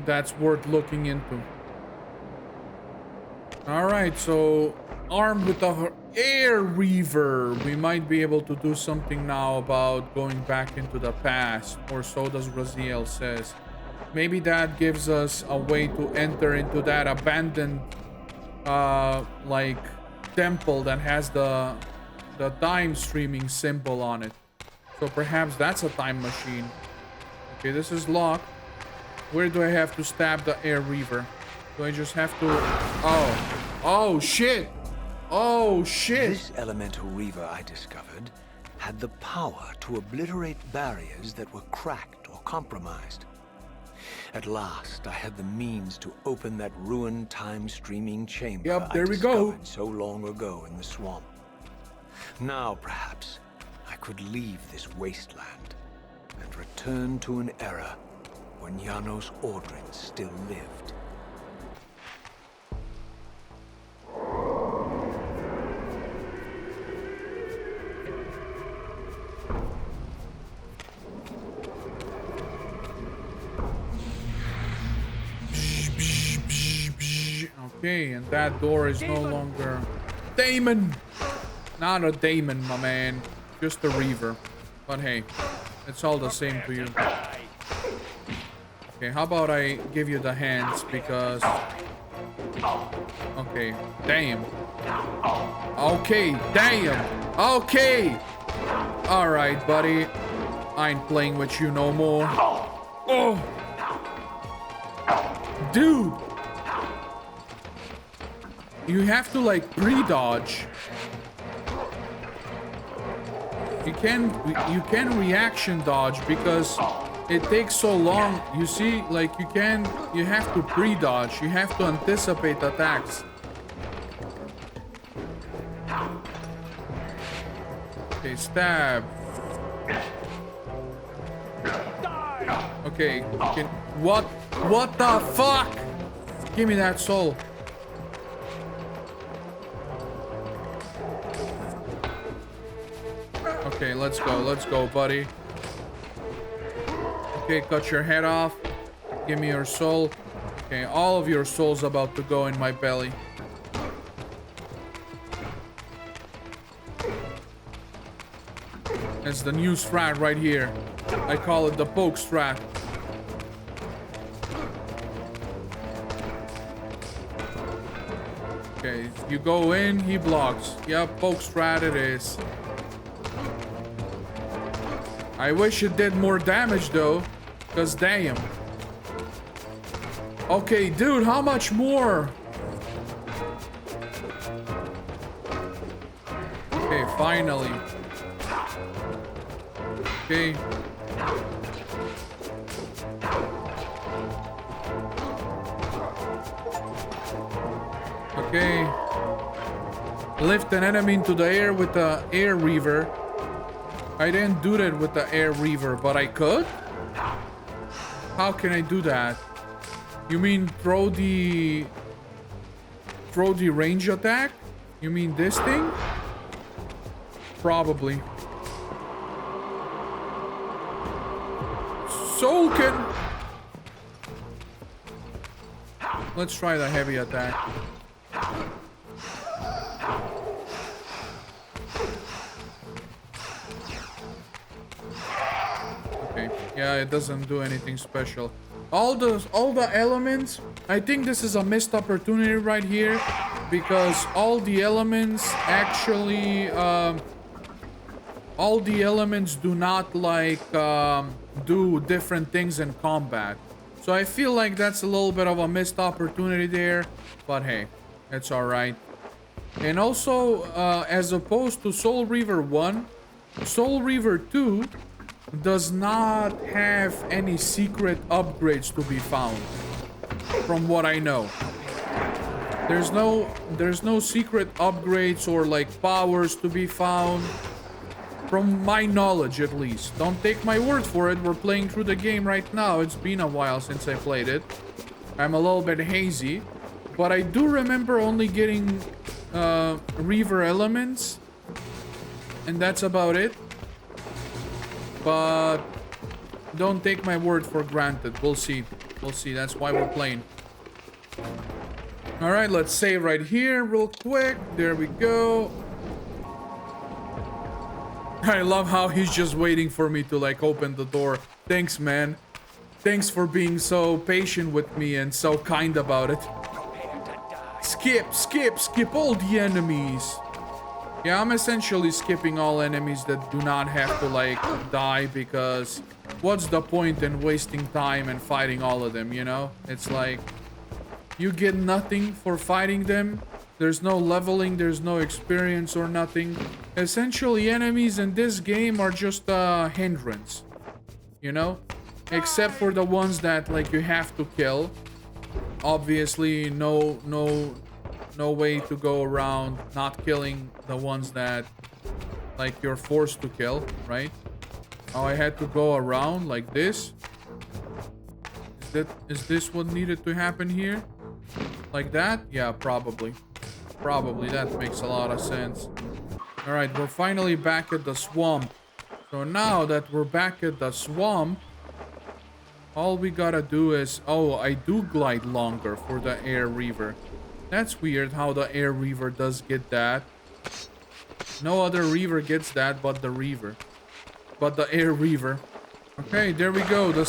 that's worth looking into. Alright, so armed with the Air Reaver, we might be able to do something now about going back into the past, or so does Raziel says. Maybe that gives us a way to enter into that abandoned, like, temple that has the time streaming symbol on it. So perhaps that's a time machine. Okay, this is locked. Where do I have to stab the Air Reaver? Do I just have to... Oh, shit! Oh, shit! This elemental Reaver I discovered had the power to obliterate barriers that were cracked or compromised. At last, I had the means to open that ruined time-streaming chamber. Yep, there we go. So long ago in the swamp. Now, perhaps, I could leave this wasteland and return to an era when Janos Ordrin still lived. Okay, and that door is no longer... Demon! Not a demon, my man. Just a Reaver. But hey, it's all the same to you. Okay, how about I give you the hands, because... Okay, damn. Okay, damn. Okay! Alright, buddy. I ain't playing with you no more. Oh! Dude! You have to, like, pre-dodge. You can reaction dodge because it takes so long. You see, like, you have to pre-dodge. You have to anticipate attacks. Okay, stab. Okay, what the fuck? Give me that soul. Okay, let's go, buddy. Okay, cut your head off. Give me your soul. Okay, all of your soul's about to go in my belly. It's the new strat right here. I call it the poke strat. Okay, you go in, he blocks. Yep, poke strat it is. I wish it did more damage though, because damn. Okay, dude, how much more? Okay, finally. Okay. Okay. Lift an enemy into the air with the Air Reaver. I didn't do that with the Air Reaver, but I could? How can I do that? You mean throw the range attack? You mean this thing? Probably. Soaking! Let's try the heavy attack. Okay, yeah, it doesn't do anything special. All the elements, I think this is a missed opportunity right here, because all the elements actually do not like do different things in combat. So I feel like that's a little bit of a missed opportunity there, but hey, it's all right. And also, as opposed to Soul Reaver 1, Soul Reaver 2 does not have any secret upgrades to be found, from what I know. There's no secret upgrades or like powers to be found, from my knowledge at least. Don't take my word for it, we're playing through the game right now. It's been a while since I played it. I'm a little bit hazy, but I do remember only getting Reaver elements, and that's about it. But don't take my word for granted. We'll see. We'll see. That's why we're playing. All right, let's save right here real quick. There we go. I love how he's just waiting for me to like open the door. Thanks, man. Thanks for being so patient with me and so kind about it. Skip all the enemies. Yeah, I'm essentially skipping all enemies that do not have to like die, because what's the point in wasting time and fighting all of them, you know? It's like you get nothing for fighting them. There's no leveling, there's no experience or nothing. Essentially, enemies in this game are just a hindrance, you know? Except for the ones that like you have to kill. Obviously, no way to go around not killing the ones that like you're forced to kill, right? Oh, I had to go around like this. Is this what needed to happen here? Like that? Yeah, probably. Probably, that makes a lot of sense. All right, we're finally back at the swamp. So now that we're back at the swamp, all we gotta do is... Oh, I do glide longer for the Air Reaver. That's weird how the Air Reaver does get that. No other Reaver gets that but the Reaver. But the Air Reaver. Okay, there we go. The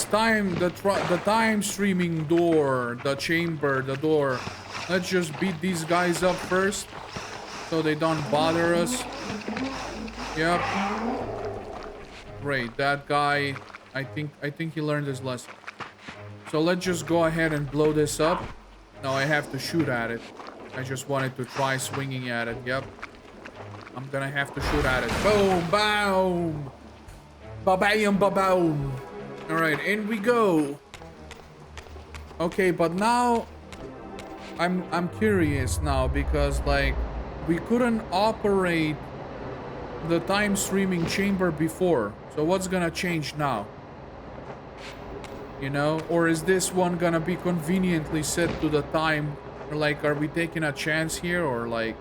time streaming door, the chamber, the door. Let's just beat these guys up first, so they don't bother us. Yep. Great, that guy. I think he learned his lesson. So let's just go ahead and blow this up. No, I have to shoot at it. I just wanted to try swinging at it. Yep. I'm gonna have to shoot at it. Boom, boom. Ba-bam, ba-boom. Alright, in we go. Okay, but now I'm curious now because like we couldn't operate the time streaming chamber before. So what's gonna change now? You know? Or is this one gonna be conveniently set to the time? Or like, are we taking a chance here or like?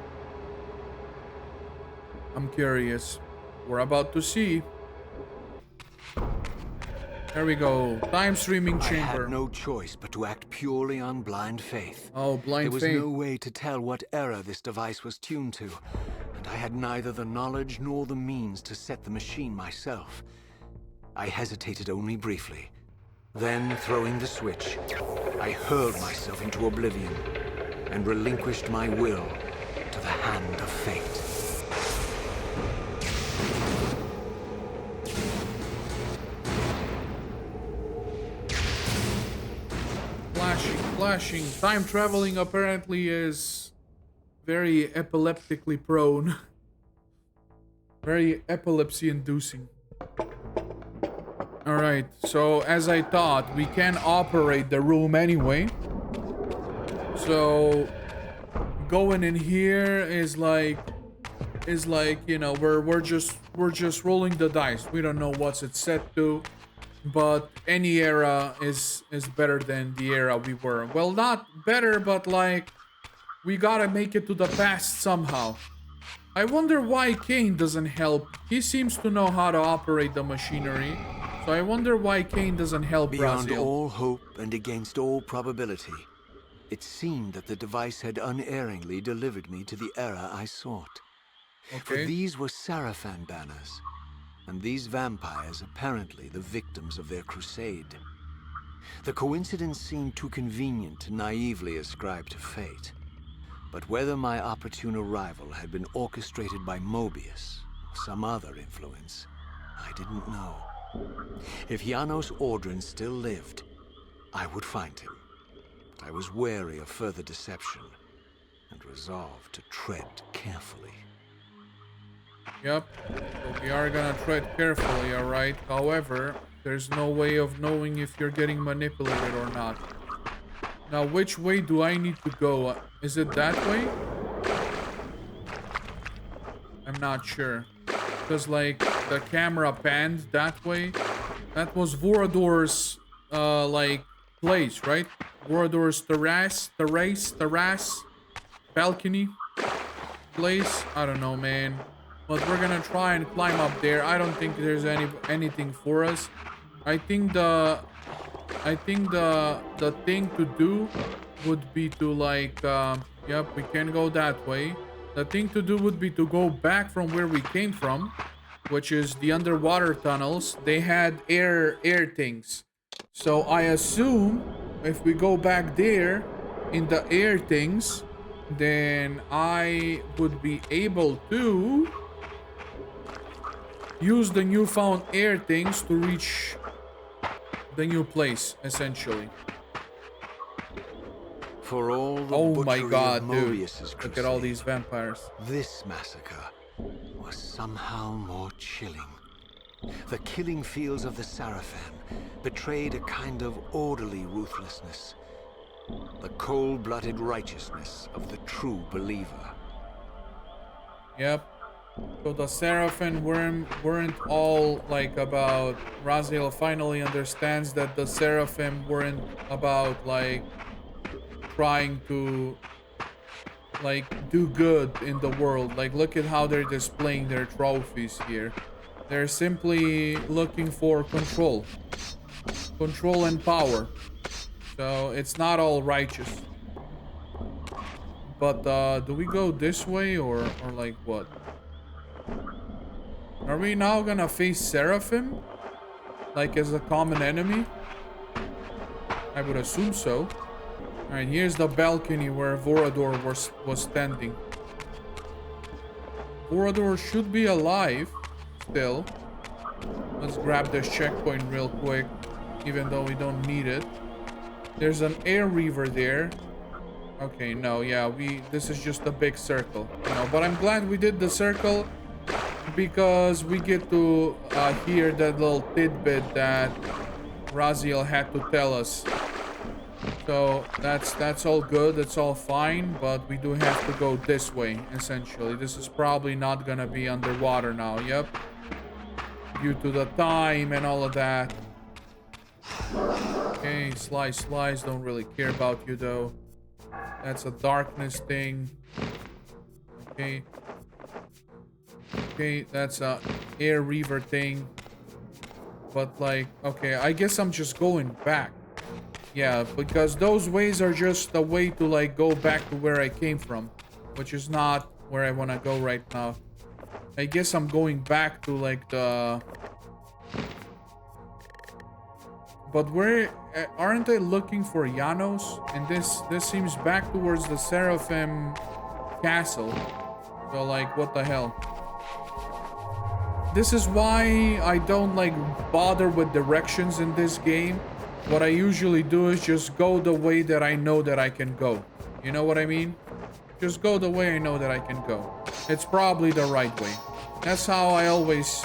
I'm curious. We're about to see. There we go. Time streaming chamber. I had no choice but to act purely on blind faith. Oh, blind faith. There was no way to tell what error this device was tuned to, and I had neither the knowledge nor the means to set the machine myself. I hesitated only briefly. Then, throwing the switch, I hurled myself into oblivion and relinquished my will to the hand of fate. Flashing. Time traveling apparently is very epileptically prone. Very epilepsy inducing. Alright, so as I thought, we can operate the room anyway. So going in here is like, you know, we're just rolling the dice. We don't know what's it set to. But any era is better than the era we were. Well, not better, but like, we gotta make it to the past somehow. I wonder why Kain doesn't help. He seems to know how to operate the machinery. So I wonder why Kain doesn't help Raziel. Beyond all hope and against all probability, it seemed that the device had unerringly delivered me to the era I sought. Okay. For these were Sarafan banners. And these vampires apparently the victims of their crusade. The coincidence seemed too convenient to naively ascribe to fate. But whether my opportune arrival had been orchestrated by Mobius or some other influence, I didn't know. If Janos Ordrin still lived, I would find him. But I was wary of further deception and resolved to tread carefully. Yep, so we are gonna tread carefully, alright? However, there's no way of knowing if you're getting manipulated or not. Now, which way do I need to go? Is it that way? I'm not sure. Because, like, the camera panned that way. That was Vorador's, like, place, right? Vorador's terrace, balcony place. I don't know, man. But we're gonna try and climb up there. I don't think there's anything for us. I think the thing to do would be to like yep, we can go that way. The thing to do would be to go back from where we came from, which is the underwater tunnels. They had air things. So I assume if we go back there in the air things, then I would be able to use the newfound air things to reach the new place, essentially. For all the Oh my god, of dude. Mobius's Look at all crusade, these vampires. This massacre was somehow more chilling. The killing fields of the Sarafan betrayed a kind of orderly ruthlessness. The cold-blooded righteousness of the true believer. Yep. So the Seraphim weren't all like about... Raziel finally understands that the Seraphim weren't about like trying to like do good in the world. Like, look at how they're displaying their trophies here. They're simply looking for control and power. So it's not all righteous. But do we go this way or like what? Are we now gonna face Seraphim? Like as a common enemy? I would assume so. Alright, here's the balcony where Vorador was standing. Vorador should be alive still. Let's grab this checkpoint real quick, even though we don't need it. There's an air reaver there. Okay, no, yeah, this is just a big circle, you know, but I'm glad we did the circle because we get to hear that little tidbit that Raziel had to tell us. So that's all good, that's all fine, but we do have to go this way, essentially. This is probably not gonna be underwater now, yep. Due to the time and all of that. Okay, slice, don't really care about you though. That's a darkness thing. Okay. Okay, that's a air reaver thing. But like, okay, I guess I'm just going back. Yeah, because those ways are just a way to like go back to where I came from, which is not where I want to go right now. I guess I'm going back to like the... But where... aren't I looking for Janos? And this seems back towards the Seraphim castle. So like, what the hell? This is why I don't like bother with directions in this game. What I usually do is just go the way that I know that I can go. You know what I mean? Just go the way I know that I can go. It's probably the right way. That's how I always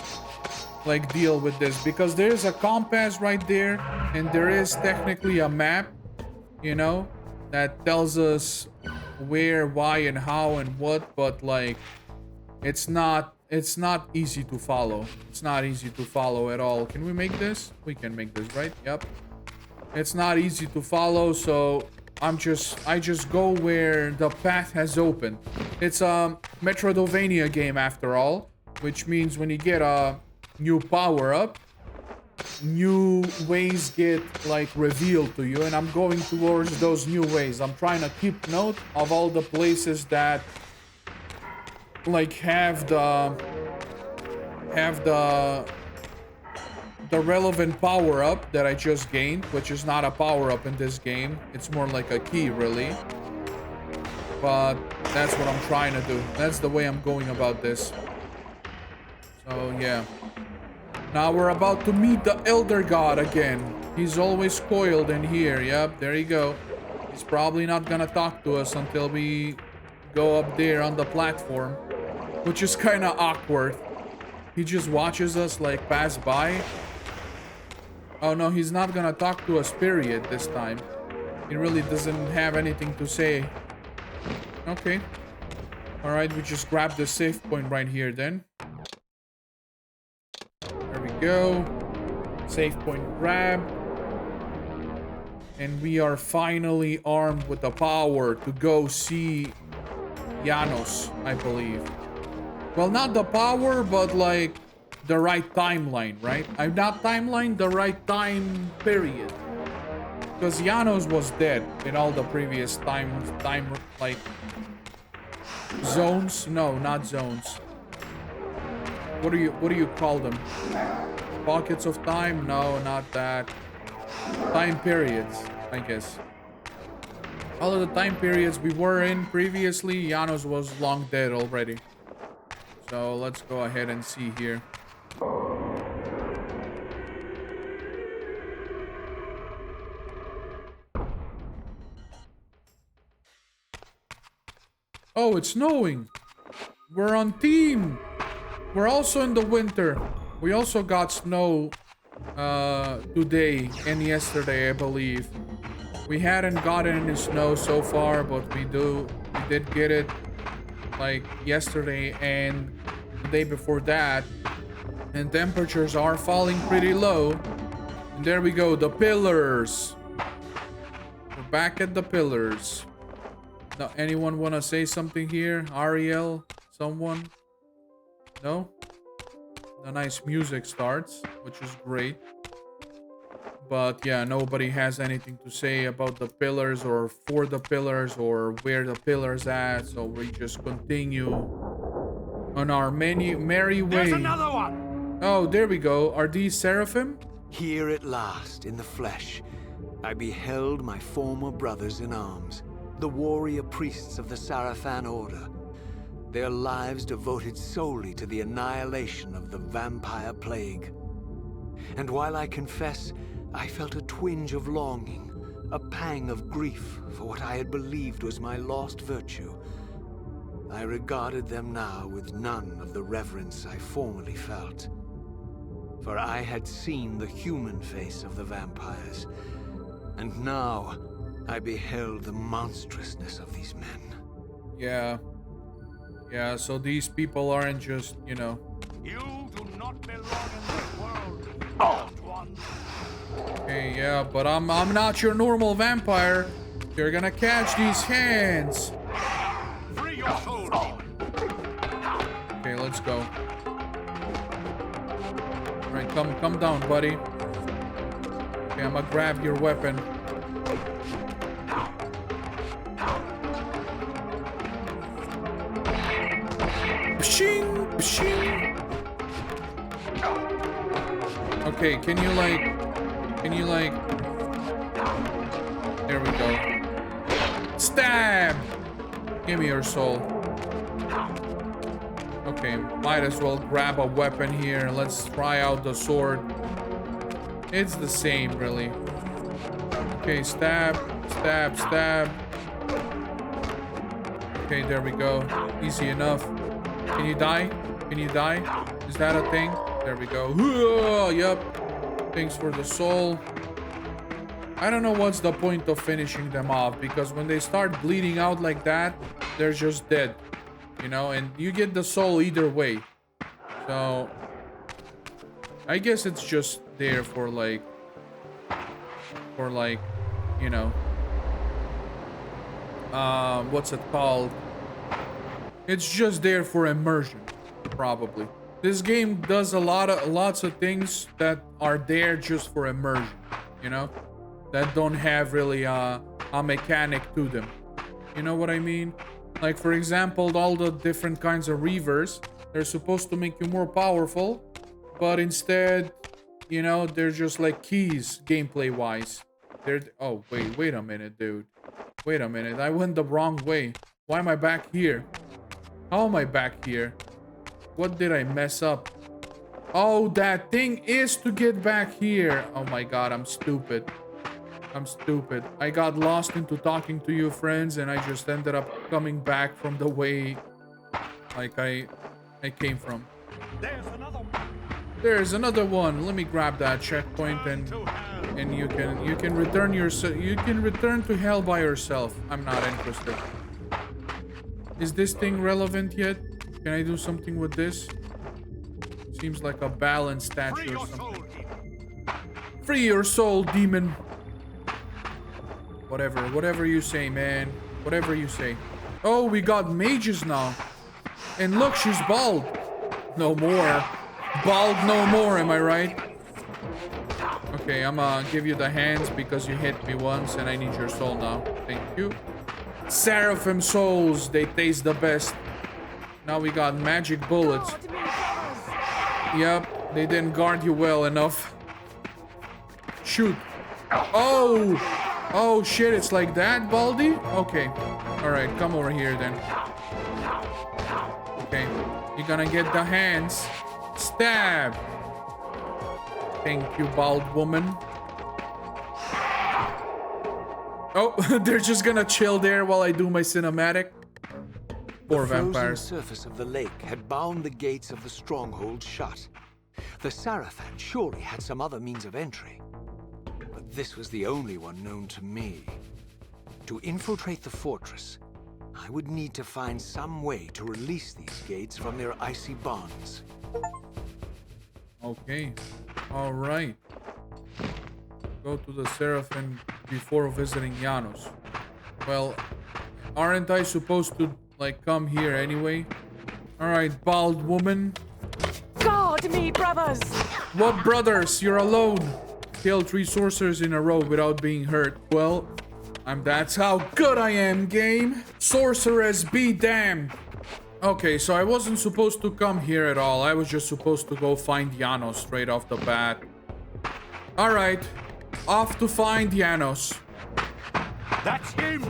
like deal with this, because there's a compass right there and there is technically a map, you know, that tells us where, why, and how and what, but like it's not easy to follow. It's not easy to follow at all. Can we make this? We can make this, right? Yep. It's not easy to follow, so I just go where the path has opened. It's a Metroidvania game after all, which means when you get a new power up, new ways get like revealed to you, and I'm going towards those new ways. I'm trying to keep note of all the places that like have the relevant power up that I just gained, which is not a power up in this game. It's more like a key, really. But that's what I'm trying to do. That's the way I'm going about this. So yeah. Now we're about to meet the Elder God again. He's always coiled in here. Yep, there you go. He's probably not gonna talk to us until we go up there on the platform, which is kind of awkward. He just watches us like pass by. Oh no, he's not gonna talk to us, period, this time. He really doesn't have anything to say. Okay. Alright, we just grab the save point right here then. There we go. Save point grabbed. And we are finally armed with the power to go see Janos, I believe. Well, not the power, but like the right timeline, right? I'm not timeline, the right time period. Because Janos was dead in all the previous time like zones. No, not zones. What do you call them? Pockets of time? No, not that. Time periods, I guess. All of the time periods we were in previously, Janos was long dead already. So let's go ahead and see here. Oh, it's snowing. We're on team. We're also in the winter. We also got snow today and yesterday, I believe. We hadn't gotten any snow so far, but we did get it like yesterday and the day before that. And temperatures are falling pretty low. And there we go, the pillars. We're back at the pillars. Now, anyone want to say something here? Ariel? Someone? No? The nice music starts, which is great. But yeah, nobody has anything to say about the pillars or for the pillars or where the pillars at. So we just continue on our merry way. There's another one! Oh, there we go. Are these seraphim? Here at last, in the flesh, I beheld my former brothers in arms, the warrior priests of the Sarafan Order, their lives devoted solely to the annihilation of the vampire plague. And while I confess, I felt a twinge of longing, a pang of grief for what I had believed was my lost virtue, I regarded them now with none of the reverence I formerly felt. For I had seen the human face of the vampires, and now I beheld the monstrousness of these men. Yeah. Yeah, so these people aren't just, you know. You do not belong in this world, loved one. Okay, yeah, but I'm not your normal vampire. You're gonna catch these hands. Free your soul. Okay, let's go. Alright, come down, buddy. Okay, I'm gonna grab your weapon. Pshing, pshing. Okay, can you like... There we go. Stab! Give me your soul. Okay, might as well grab a weapon here. Let's try out the sword. It's the same, really. Okay, stab, stab, stab. Okay, there we go. Easy enough. Can you die? Can you die? Is that a thing? There we go. Yup. Thanks for the soul. I don't know what's the point of finishing them off, because when they start bleeding out like that, they're just dead. You know, and you get the soul either way. So I guess it's just there for like, you know, what's it called? It's just there for immersion, probably. This game does lots of things that are there just for immersion, you know, that don't have really a mechanic to them. You know what I mean? Like, for example, all the different kinds of Reavers, they're supposed to make you more powerful, but instead, you know, they're just like keys gameplay-wise. Oh, wait a minute, dude. Wait a minute, I went the wrong way. Why am I back here? How am I back here? What did I mess up? Oh, that thing is to get back here. Oh my god, I'm stupid. I'm stupid. I got lost into talking to you friends, and I just ended up coming back from the way like I came from. There's another one. There's another one. Let me grab that checkpoint, and you can return to hell by yourself. I'm not interested. Is this thing relevant yet? Can I do something with this? Seems like a balance statue or something. Free your soul, demon. Whatever you say, man. Whatever you say. Oh, we got mages now. And look, she's bald. No more. Bald no more, am I right? Okay, I'm gonna give you the hands because you hit me once and I need your soul now. Thank you. Seraphim souls, they taste the best. Now we got magic bullets. Yep, they didn't guard you well enough. Shoot. Oh! Oh shit, it's like that, Baldy? Okay. Alright, come over here then. Okay. You're gonna get the hands. Stab! Thank you, bald woman. Oh, they're just gonna chill there while I do my cinematic. Poor vampires. The frozen surface of the lake had bound the gates of the stronghold shut. The Sarafan surely had some other means of entry. But this was the only one known to me. To infiltrate the fortress, I would need to find some way to release these gates from their icy bonds. Okay. Alright. Go to the Seraphim before visiting Janos. Well, aren't I supposed to, like, come here anyway? Alright, bald woman. Guard me, brothers! What brothers? You're alone. kill 3 sorcerers in a row without being hurt. Well, that's how good I am, game. Sorceress be damned. Okay, so I wasn't supposed to come here at all. I was just supposed to go find Janos straight off the bat. Alright, off to find Janos. That's him!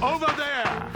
Over there!